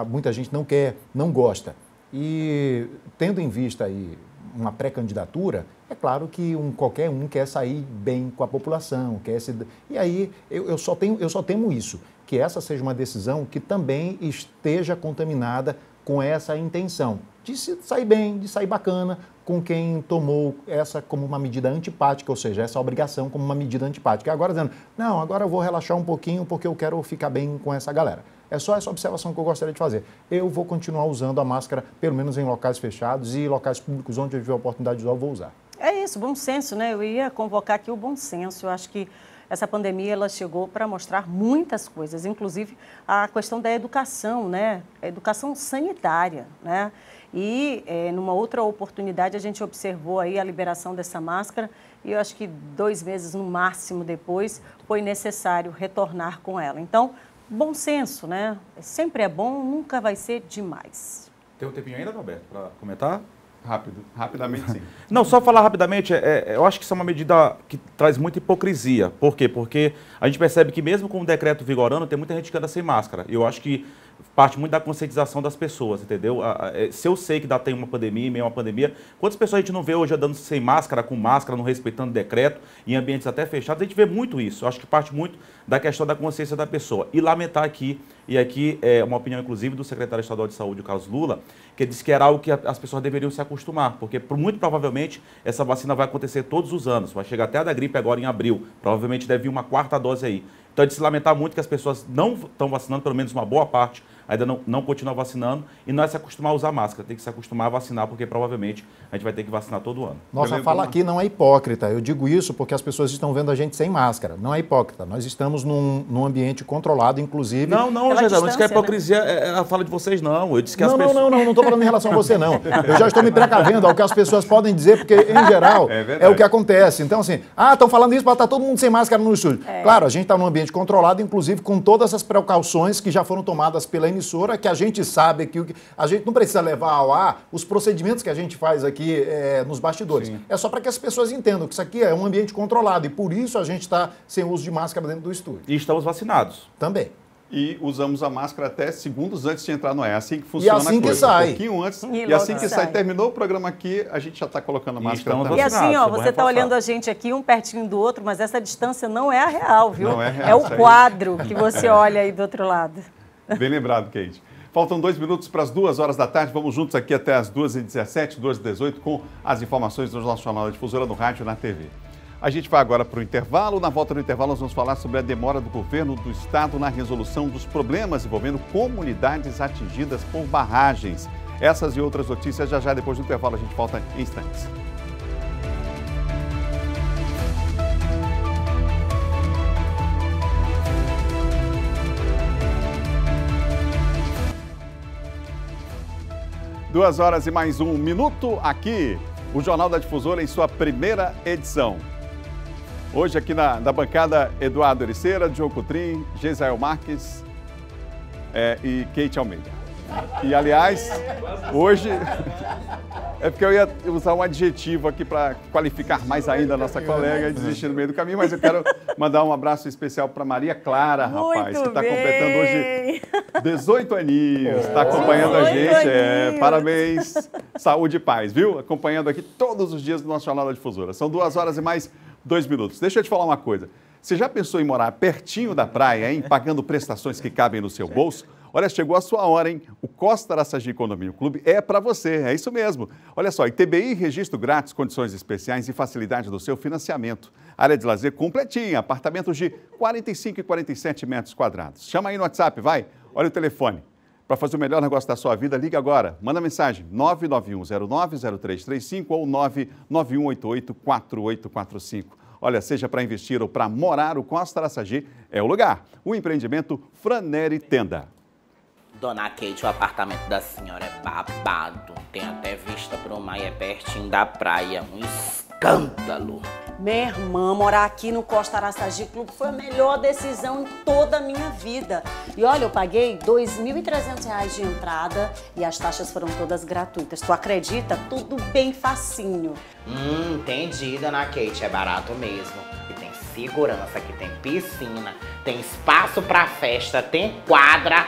Muita gente não quer, não gosta. E, tendo em vista aí uma pré-candidatura, é claro que qualquer um quer sair bem com a população, e aí eu só temo isso, que essa seja uma decisão que também esteja contaminada com essa intenção de sair bem, de sair bacana com quem tomou essa como uma medida antipática, ou seja, essa obrigação como uma medida antipática. E agora dizendo, não, agora eu vou relaxar um pouquinho porque eu quero ficar bem com essa galera. É só essa observação que eu gostaria de fazer. Eu vou continuar usando a máscara, pelo menos em locais fechados e locais públicos onde eu tiver a oportunidade de usar, eu vou usar. É
isso, bom senso, né? Eu ia convocar aqui o bom senso. Eu acho que essa pandemia ela chegou para mostrar muitas coisas, inclusive a questão da educação, né? A educação sanitária, né? E numa outra oportunidade a gente observou aí a liberação dessa máscara e eu acho que 2 meses no máximo depois foi necessário retornar com ela. Então, bom senso, né? Sempre é bom, nunca vai ser demais.
Tem um tempinho ainda, Roberto, para comentar?
Rapidamente sim.
Não, só falar rapidamente, eu acho que isso é uma medida que traz muita hipocrisia. Por quê? Porque a gente percebe que mesmo com o decreto vigorando, tem muita gente que anda sem máscara. Eu acho que parte muito da conscientização das pessoas, entendeu? Se eu sei que tem uma pandemia, meio uma pandemia, quantas pessoas a gente não vê hoje andando sem máscara, com máscara, não respeitando o decreto, em ambientes até fechados, a gente vê muito isso. Eu acho que parte muito da questão da consciência da pessoa. E lamentar aqui, e aqui é uma opinião inclusive do secretário estadual de saúde, o Carlos Lula, que disse que era algo que as pessoas deveriam se acostumar, porque muito provavelmente essa vacina vai acontecer todos os anos, vai chegar até a da gripe agora em abril, provavelmente deve vir uma 4ª dose aí. Então é de se lamentar muito que as pessoas não estão vacinando, pelo menos uma boa parte ainda não continua vacinando, e não é se acostumar a usar máscara, tem que se acostumar a vacinar, porque provavelmente a gente vai ter que vacinar todo ano.
Nossa fala aqui não é hipócrita, eu digo isso porque as pessoas estão vendo a gente sem máscara, não é hipócrita, nós estamos num ambiente controlado, inclusive...
Não, José, não disse que a hipocrisia é a fala de vocês, não, eu disse que as pessoas...
Não estou falando em relação a você, não. Eu já estou me precavendo ao que as pessoas podem dizer, porque, em geral, é o que acontece. Então, assim, estão falando isso para estar todo mundo sem máscara no estúdio. Claro, a gente está num ambiente controlado, inclusive com todas as precauções que já foram tomadas pela emissora, que a gente sabe que a gente não precisa levar ao ar os procedimentos que a gente faz aqui nos bastidores. Sim. É só para que as pessoas entendam que isso aqui é um ambiente controlado e por isso a gente está sem uso de máscara dentro do estúdio.
E estamos vacinados.
Também.
E usamos a máscara até segundos antes de entrar no ar. É assim que funciona.
E assim que sai.
Um pouquinho antes. E assim que sai. Terminou o programa aqui, a gente já está colocando a máscara.
E assim, você está olhando a gente aqui um pertinho do outro, mas essa distância não é a real, viu?
Não é real.
É o quadro que você olha aí do outro lado.
Bem lembrado, Kate. Faltam 2 minutos para as 2 horas da tarde. Vamos juntos aqui até as 2h17, 2h18, com as informações do Jornal Nacional da Difusora no rádio e na TV. A gente vai agora para o intervalo. Na volta do intervalo, nós vamos falar sobre a demora do governo do estado na resolução dos problemas envolvendo comunidades atingidas por barragens. Essas e outras notícias já depois do intervalo. A gente volta em instantes. Duas horas e mais 1 minuto aqui, o Jornal da Difusora em sua primeira edição. Hoje aqui na bancada, Eduardo Ericeira, Diogo Coutrin, Gesael Marques e Kate Almeida. E, aliás, hoje é porque eu ia usar um adjetivo aqui para qualificar mais ainda a nossa colega e desistir no meio do caminho, mas eu quero mandar um abraço especial para Maria Clara, rapaz, que está completando hoje 18 aninhos, está acompanhando a gente. Parabéns, saúde e paz, viu? Acompanhando aqui todos os dias do nosso Jornal da Difusora. São 2 horas e mais 2 minutos. Deixa eu te falar uma coisa. Você já pensou em morar pertinho da praia, hein? Pagando prestações que cabem no seu bolso? Olha, chegou a sua hora, hein? O Costa Araçagi Condomínio Clube é para você, é isso mesmo. Olha só, ITBI, registro grátis, condições especiais e facilidade do seu financiamento. Área de lazer completinha, apartamentos de 45 e 47 metros quadrados. Chama aí no WhatsApp, vai. Olha o telefone. Para fazer o melhor negócio da sua vida, liga agora. Manda mensagem 991090335 ou 991884845. Olha, seja para investir ou para morar, o Costa Araçagi é o lugar. O empreendimento Franeri Tenda.
Dona Kate, o apartamento da senhora é babado. Tem até vista para o mar e é pertinho da praia. Um escândalo.
Minha irmã, morar aqui no Costa Araçagi Clube foi a melhor decisão em toda a minha vida. E olha, eu paguei R$ 2.300 de entrada e as taxas foram todas gratuitas. Tu acredita? Tudo bem facinho.
Entendi, Dona Kate. É barato mesmo. E tem segurança, aqui tem piscina, tem espaço para festa, tem quadra.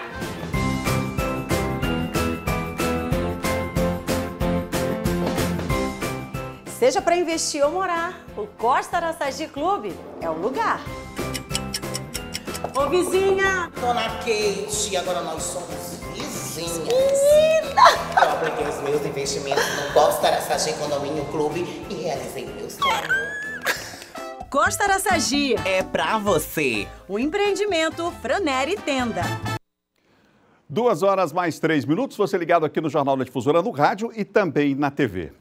Seja para investir ou morar, o Costa Araçagi Clube é o lugar. Ô, vizinha!
Dona Kate, agora nós somos vizinhas.
Menina!
Eu apliquei os meus investimentos no Costa Araçagi Condomínio Clube e realizei o meu sonho.
Costa Araçagi
é pra você.
O empreendimento Franeri Tenda.
2 horas mais 3 minutos, você ligado aqui no Jornal da Difusora, no rádio e também na TV.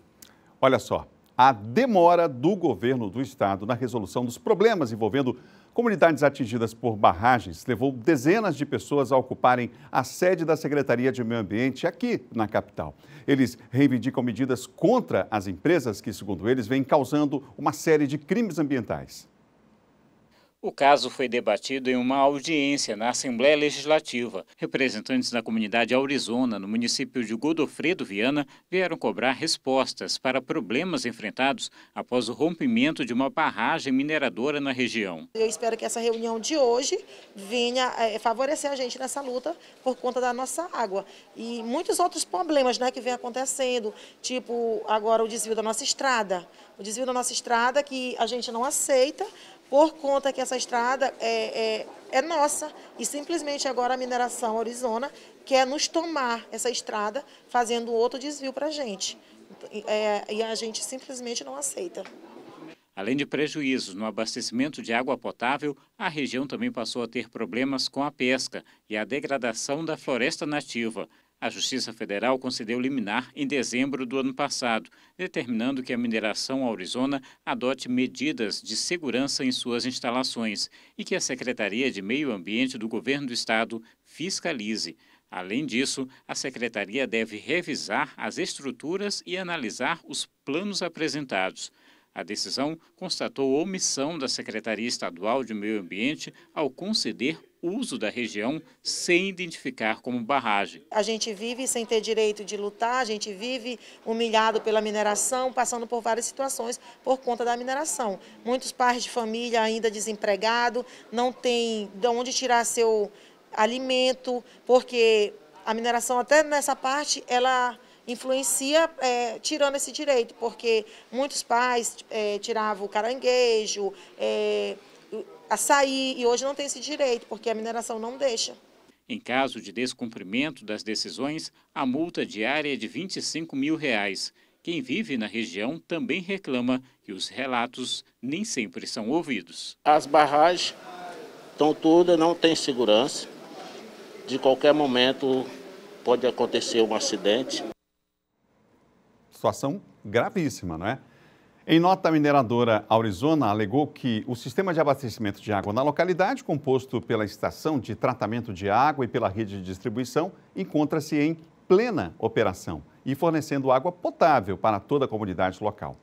Olha só. A demora do governo do estado na resolução dos problemas envolvendo comunidades atingidas por barragens levou dezenas de pessoas a ocuparem a sede da Secretaria de Meio Ambiente aqui na capital. Eles reivindicam medidas contra as empresas que, segundo eles, vêm causando uma série de crimes ambientais.
O caso foi debatido em uma audiência na Assembleia Legislativa. Representantes da comunidade Aurizona, no município de Godofredo Viana, vieram cobrar respostas para problemas enfrentados após o rompimento de uma barragem mineradora na região.
Eu espero que essa reunião de hoje venha favorecer a gente nessa luta por conta da nossa água. E muitos outros problemas, né, que vem acontecendo, tipo agora o desvio da nossa estrada. O desvio da nossa estrada que a gente não aceita, por conta que essa estrada é nossa e simplesmente agora a mineração Aurizona quer nos tomar essa estrada fazendo outro desvio para a gente. E a gente simplesmente não aceita.
Além de prejuízos no abastecimento de água potável, a região também passou a ter problemas com a pesca e a degradação da floresta nativa. A Justiça Federal concedeu liminar em dezembro do ano passado, determinando que a mineração Aurizona adote medidas de segurança em suas instalações e que a Secretaria de Meio Ambiente do Governo do Estado fiscalize. Além disso, a Secretaria deve revisar as estruturas e analisar os planos apresentados. A decisão constatou omissão da Secretaria Estadual de Meio Ambiente ao conceder uso da região sem identificar como barragem.
A gente vive sem ter direito de lutar, a gente vive humilhado pela mineração, passando por várias situações por conta da mineração. Muitos pais de família ainda desempregados, não tem de onde tirar seu alimento, porque a mineração até nessa parte, ela influencia tirando esse direito, porque muitos pais tiravam o caranguejo, açaí, e hoje não tem esse direito, porque a mineração não deixa.
Em caso de descumprimento das decisões, a multa diária é de R$ 25 mil. Quem vive na região também reclama que os relatos nem sempre são ouvidos.
As barragens estão todas, não tem segurança. De qualquer momento pode acontecer um acidente.
Situação gravíssima, não é? Em nota, a mineradora Aurizona alegou que o sistema de abastecimento de água na localidade, composto pela estação de tratamento de água e pela rede de distribuição, encontra-se em plena operação e fornecendo água potável para toda a comunidade local.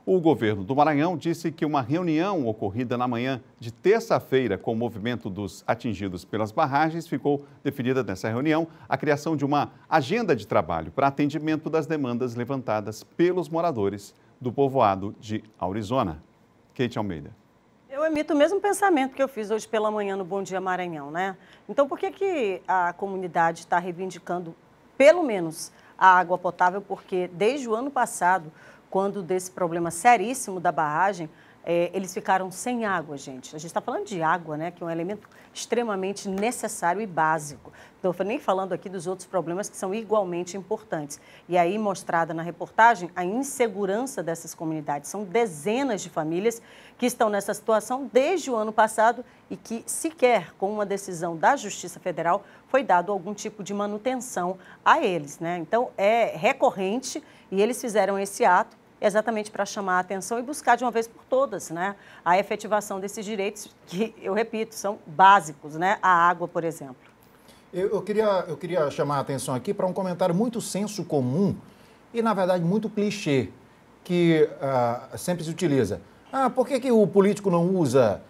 O governo do Maranhão disse que uma reunião ocorrida na manhã de terça-feira com o movimento dos atingidos pelas barragens ficou definida nessa reunião a criação de uma agenda de trabalho para atendimento das demandas levantadas pelos moradores do povoado de Aurizona. Kate Almeida.
Eu emito o mesmo pensamento que eu fiz hoje pela manhã no Bom Dia Maranhão, né? Então, por que a comunidade está reivindicando, pelo menos, a água potável? Porque desde o ano passado, quando desse problema seríssimo da barragem, eles ficaram sem água, gente. A gente está falando de água, né, que é um elemento extremamente necessário e básico. Então, nem falando aqui dos outros problemas que são igualmente importantes. E aí, mostrada na reportagem, a insegurança dessas comunidades. São dezenas de famílias que estão nessa situação desde o ano passado e que sequer, com uma decisão da Justiça Federal, foi dado algum tipo de manutenção a eles, né? Então, é recorrente e eles fizeram esse ato exatamente para chamar a atenção e buscar de uma vez por todas, né, a efetivação desses direitos que, eu repito, são básicos, né, a água, por exemplo.
Eu queria chamar a atenção aqui para um comentário muito senso comum e, na verdade, muito clichê, que sempre se utiliza. Por que o político não usa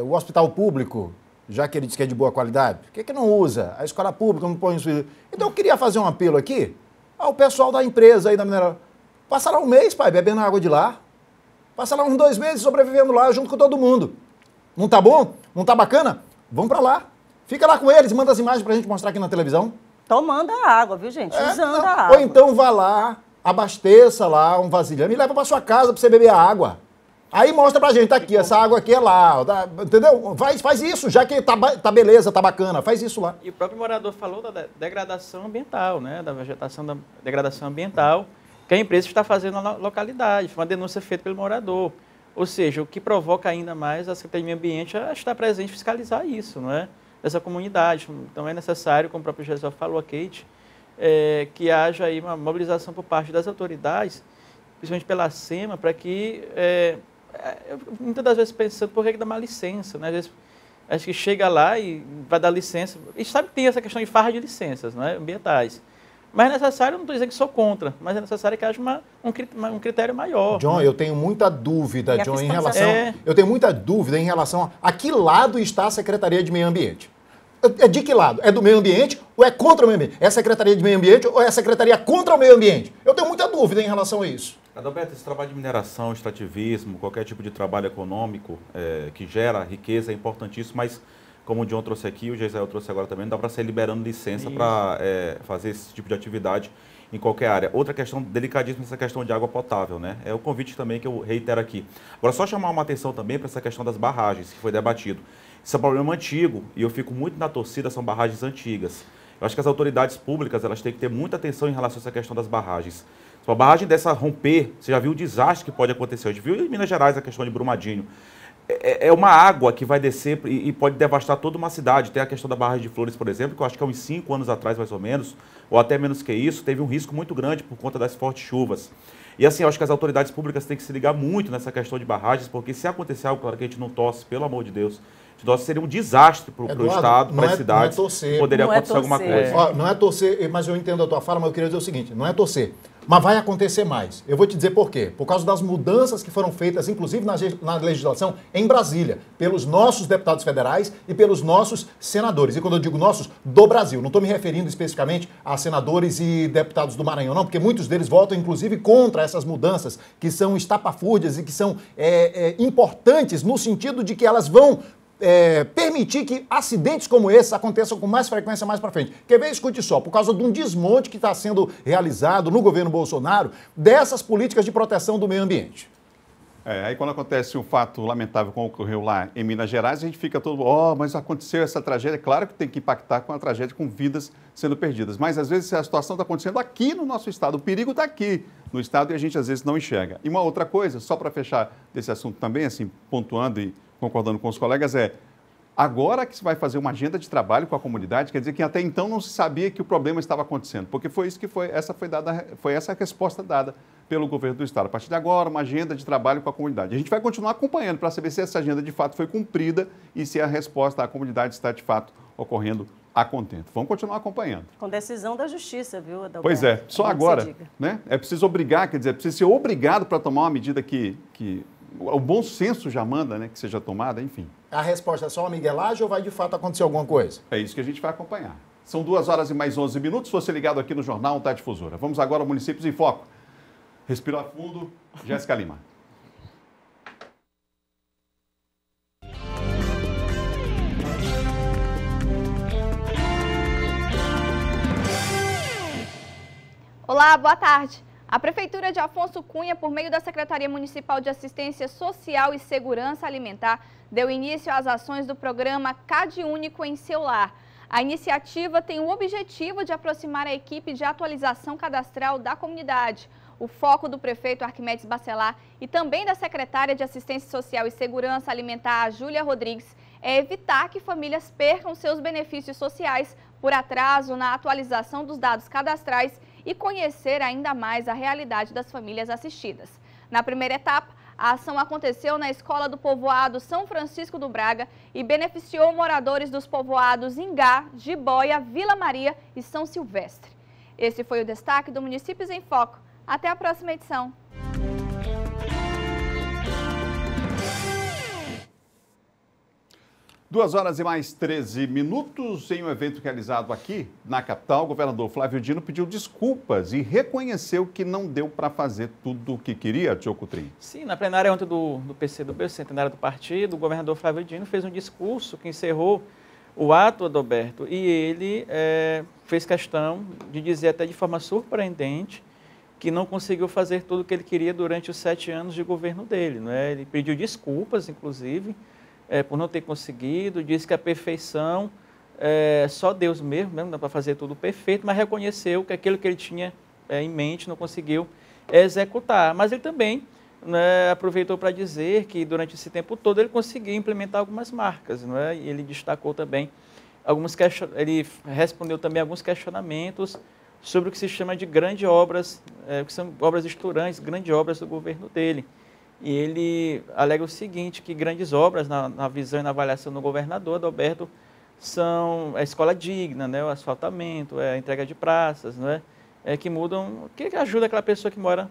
o hospital público, já que ele diz que é de boa qualidade? Por que não usa a escola pública, não põe isso? Então, eu queria fazer um apelo aqui ao pessoal da empresa aí da mineral. Passa lá um mês, pai, bebendo água de lá. Passa lá uns 2 meses sobrevivendo lá junto com todo mundo. Não tá bom? Não tá bacana? Vamos pra lá. Fica lá com eles, manda as imagens pra gente mostrar aqui na televisão.
Então manda a água, viu, gente? Usando a água.
Ou então vá lá, abasteça lá um vasilhame e leva pra sua casa pra você beber a água. Aí mostra pra gente, tá aqui, essa água aqui é lá, entendeu? Faz isso, já que tá beleza, tá bacana, faz isso lá.
E o próprio morador falou da degradação ambiental, né? Da vegetação, da degradação ambiental, que a empresa está fazendo na localidade, foi uma denúncia feita pelo morador. Ou seja, o que provoca ainda mais a Secretaria de Meio Ambiente a estar presente e fiscalizar isso, não é? Dessa comunidade. Então é necessário, como o próprio Jesus falou, a Kate, que haja aí uma mobilização por parte das autoridades, principalmente pela SEMA, para que, muitas das vezes pensando, por que dá uma licença, né? Às vezes, acho que chega lá e vai dar licença, e sabe que tem essa questão de farra de licenças, não é? Ambientais. Mas é necessário, não estou dizendo que sou contra, mas é necessário que haja um critério maior.
John, eu tenho muita dúvida, John, em relação... Eu tenho muita dúvida em relação a que lado está a Secretaria de Meio Ambiente. É de que lado? É do meio ambiente ou é contra o meio ambiente? É a Secretaria de Meio Ambiente ou é a Secretaria contra o meio ambiente? Eu tenho muita dúvida em relação a isso.
Adalberto, esse trabalho de mineração, extrativismo, qualquer tipo de trabalho econômico que gera riqueza é importantíssimo, mas... Como o John trouxe aqui, o Geisel trouxe agora também, não dá para ser liberando licença para fazer esse tipo de atividade em qualquer área. Outra questão delicadíssima é essa questão de água potável, né? É o convite também que eu reitero aqui. Agora, só chamar uma atenção também para essa questão das barragens, que foi debatido. Isso é um problema antigo e eu fico muito na torcida, são barragens antigas. Eu acho que as autoridades públicas elas têm que ter muita atenção em relação a essa questão das barragens. Se a barragem dessa romper, você já viu o desastre que pode acontecer. A gente viu em Minas Gerais a questão de Brumadinho. É uma água que vai descer e pode devastar toda uma cidade. Tem a questão da barragem de Flores, por exemplo, que eu acho que há uns 5 anos atrás, mais ou menos, ou até menos que isso, teve um risco muito grande por conta das fortes chuvas. E assim, eu acho que as autoridades públicas têm que se ligar muito nessa questão de barragens, porque se acontecer algo, claro que a gente não torce, pelo amor de Deus, seria um desastre para o Estado, para as cidades, poderia acontecer alguma coisa.
Não é torcer, mas eu entendo a tua fala, mas eu queria dizer o seguinte, não é torcer, mas vai acontecer mais. Eu vou te dizer por quê. Por causa das mudanças que foram feitas, inclusive na legislação em Brasília, pelos nossos deputados federais e pelos nossos senadores. E quando eu digo nossos, do Brasil. Não estou me referindo especificamente a senadores e deputados do Maranhão, não, porque muitos deles votam, inclusive, contra essas mudanças, que são estapafúrdias e que são importantes no sentido de que elas vão permitir que acidentes como esse aconteçam com mais frequência mais para frente. Quer ver? Escute só, por causa de um desmonte que está sendo realizado no governo Bolsonaro dessas políticas de proteção do meio ambiente.
Aí quando acontece um fato lamentável como ocorreu lá em Minas Gerais, a gente fica todo, mas aconteceu essa tragédia. Claro que tem que impactar com a tragédia, com vidas sendo perdidas. Mas às vezes a situação está acontecendo aqui no nosso estado, o perigo está aqui no estado e a gente às vezes não enxerga. E uma outra coisa, só para fechar desse assunto também, assim, pontuando e concordando com os colegas, agora que se vai fazer uma agenda de trabalho com a comunidade, quer dizer que até então não se sabia que o problema estava acontecendo, porque foi isso que foi essa a resposta dada pelo governo do estado. A partir de agora, uma agenda de trabalho com a comunidade. A gente vai continuar acompanhando para saber se essa agenda de fato foi cumprida e se a resposta à comunidade está de fato ocorrendo a contento. Vamos continuar acompanhando.
Com decisão da justiça, viu, Adalberto?
Pois só agora, né? É preciso obrigar, quer dizer, é preciso ser obrigado para tomar uma medida que o bom senso já manda, né, que seja tomada, enfim.
A resposta é só uma miguelagem ou vai de fato acontecer alguma coisa?
É isso que a gente vai acompanhar. São 2 horas e mais 11 minutos, você ligado aqui no Jornal da Difusora. Vamos agora ao Municípios em Foco. Respira fundo, Jéssica Lima.
Olá, boa tarde. A Prefeitura de Afonso Cunha, por meio da Secretaria Municipal de Assistência Social e Segurança Alimentar, deu início às ações do programa CAD Único em seu lar. A iniciativa tem o objetivo de aproximar a equipe de atualização cadastral da comunidade. O foco do prefeito Arquimedes Bacelar e também da secretária de Assistência Social e Segurança Alimentar, Júlia Rodrigues, é evitar que famílias percam seus benefícios sociais por atraso na atualização dos dados cadastrais e conhecer ainda mais a realidade das famílias assistidas. Na primeira etapa, a ação aconteceu na Escola do Povoado São Francisco do Braga e beneficiou moradores dos povoados Ingá, Jiboia, Vila Maria e São Silvestre. Esse foi o destaque do Municípios em Foco. Até a próxima edição.
2 horas e mais 13 minutos. Em um evento realizado aqui na capital, o governador Flávio Dino pediu desculpas e reconheceu que não deu para fazer tudo o que queria, Tio Coutrinho.
Sim, na plenária ontem do PCdoB, centenário do partido, o governador Flávio Dino fez um discurso que encerrou o ato, Adalberto, e ele fez questão de dizer até de forma surpreendente que não conseguiu fazer tudo o que ele queria durante os 7 anos de governo dele. Não é? Ele pediu desculpas, inclusive, por não ter conseguido, disse que a perfeição só Deus mesmo não dá para fazer tudo perfeito, mas reconheceu que aquilo que ele tinha em mente não conseguiu executar. Mas ele também aproveitou para dizer que durante esse tempo todo ele conseguiu implementar algumas marcas, não é? E ele destacou também ele respondeu também alguns questionamentos sobre o que se chama de grandes obras, que são obras estruturantes, grandes obras do governo dele. E ele alega o seguinte, que grandes obras, na visão e na avaliação do governador, Adalberto, são a escola digna, né, o asfaltamento, a entrega de praças, não é? Que mudam, que ajuda aquela pessoa que mora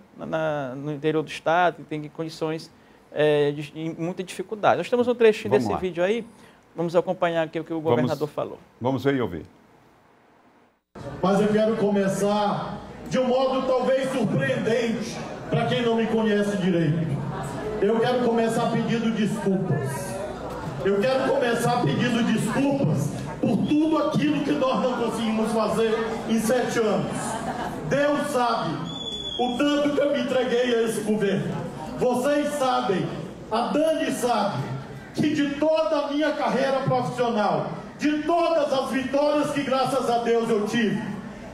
no interior do estado, que tem condições de muita dificuldade. Nós temos um trechinho desse vídeo aí, vamos acompanhar aqui o que o governador falou.
Vamos ver e ouvir.
Mas eu quero começar de um modo talvez surpreendente para quem não me conhece direito. Eu quero começar pedindo desculpas. Eu quero começar pedindo desculpas por tudo aquilo que nós não conseguimos fazer em 7 anos. Deus sabe o tanto que eu me entreguei a esse governo. Vocês sabem, a Dani sabe, que de toda a minha carreira profissional, de todas as vitórias que, graças a Deus, eu tive.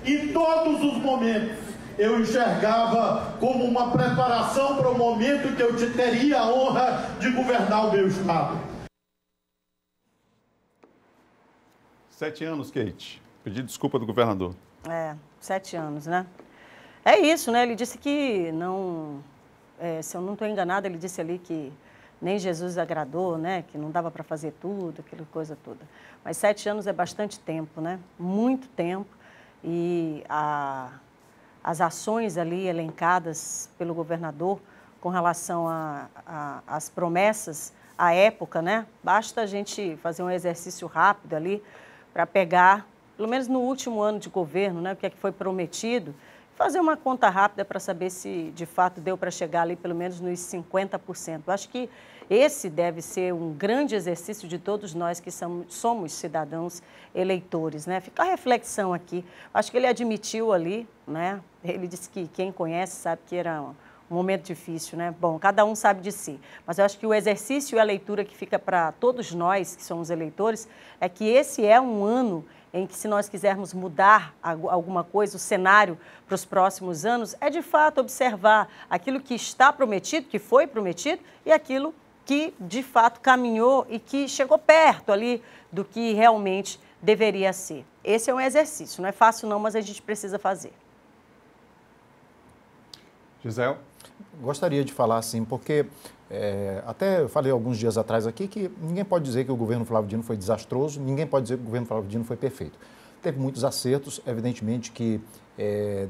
Em todos os momentos, eu enxergava como uma preparação para o momento que eu teria a honra de governar o meu estado.
7 anos, Kate. Pedi desculpa do governador.
7 anos, né? É isso, né? Ele disse que não... se eu não estou enganada, ele disse ali que nem Jesus agradou, né? Que não dava para fazer tudo, aquela coisa toda. Mas 7 anos é bastante tempo, né? Muito tempo. E as ações ali elencadas pelo governador com relação às promessas à época, né? Basta a gente fazer um exercício rápido ali para pegar, pelo menos no último ano de governo, né? O que é que foi prometido, fazer uma conta rápida para saber se de fato deu para chegar ali pelo menos nos 50%. Eu acho que esse deve ser um grande exercício de todos nós que somos cidadãos eleitores, né? Fica a reflexão aqui. Acho que ele admitiu ali, né? Ele disse que quem conhece sabe que era um momento difícil, né? Bom, cada um sabe de si. Mas eu acho que o exercício e a leitura que fica para todos nós que somos eleitores é que esse é um ano em que, se nós quisermos mudar alguma coisa, o cenário para os próximos anos, é de fato observar aquilo que está prometido, que foi prometido, e aquilo que de fato caminhou e que chegou perto ali do que realmente deveria ser. Esse é um exercício, não é fácil não, mas a gente precisa fazer.
Gisele?
Gostaria de falar assim, porque até eu falei alguns dias atrás aqui que ninguém pode dizer que o governo Flávio Dino foi desastroso, ninguém pode dizer que o governo Flávio Dino foi perfeito. Teve muitos acertos, evidentemente que,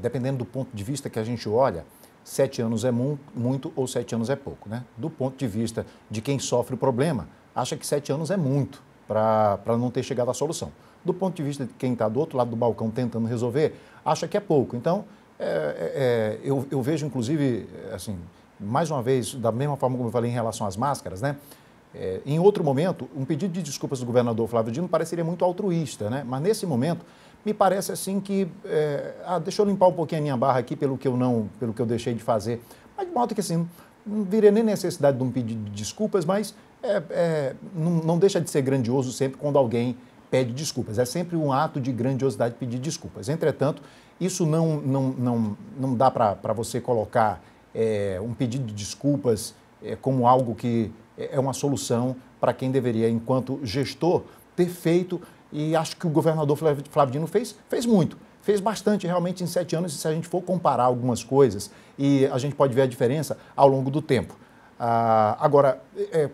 dependendo do ponto de vista que a gente olha, 7 anos é muito ou 7 anos é pouco, né? Do ponto de vista de quem sofre o problema, acha que 7 anos é muito para não ter chegado à solução. Do ponto de vista de quem está do outro lado do balcão tentando resolver, acha que é pouco. Então, eu vejo, inclusive, assim, mais uma vez, da mesma forma como eu falei em relação às máscaras, né? Em outro momento, um pedido de desculpas do governador Flávio Dino pareceria muito altruísta, né? Mas nesse momento, me parece assim que, deixa eu limpar um pouquinho a minha barra aqui pelo que eu deixei de fazer. Mas de modo que assim, não viria nem necessidade de um pedido de desculpas, mas não deixa de ser grandioso sempre quando alguém pede desculpas. É sempre um ato de grandiosidade pedir desculpas. Entretanto, isso não dá para você colocar um pedido de desculpas como algo que é uma solução para quem deveria, enquanto gestor, ter feito. E acho que o governador Flávio Dino fez muito. Fez bastante realmente em 7 anos, e se a gente for comparar algumas coisas, e a gente pode ver a diferença ao longo do tempo. Agora,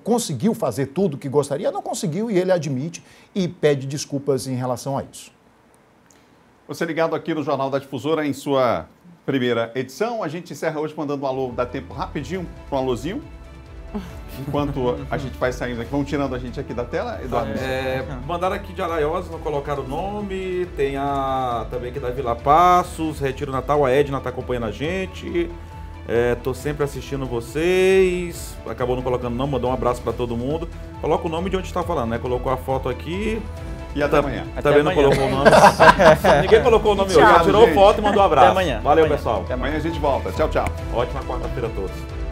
conseguiu fazer tudo o que gostaria? Não conseguiu, e ele admite e pede desculpas em relação a isso.
Você ligado aqui no Jornal da Difusora em sua primeira edição. A gente encerra hoje mandando um alô, dá tempo rapidinho para um alôzinho? Enquanto a gente vai saindo aqui, vão tirando a gente aqui da tela, Eduardo?
Mandaram aqui de Araiosa, não colocaram o nome, tem também aqui da Vila Passos, Retiro Natal, a Edna está acompanhando a gente, tô sempre assistindo vocês, acabou não colocando o nome, mandou um abraço para todo mundo, coloca o nome de onde está falando, né? Colocou a foto aqui.
E até amanhã.
Também não colocou o nome. Ninguém colocou o nome hoje, já tirou foto e mandou um abraço.
Até amanhã.
Valeu, pessoal.
Até amanhã a gente volta. Tchau, tchau.
Ótima quarta-feira a todos.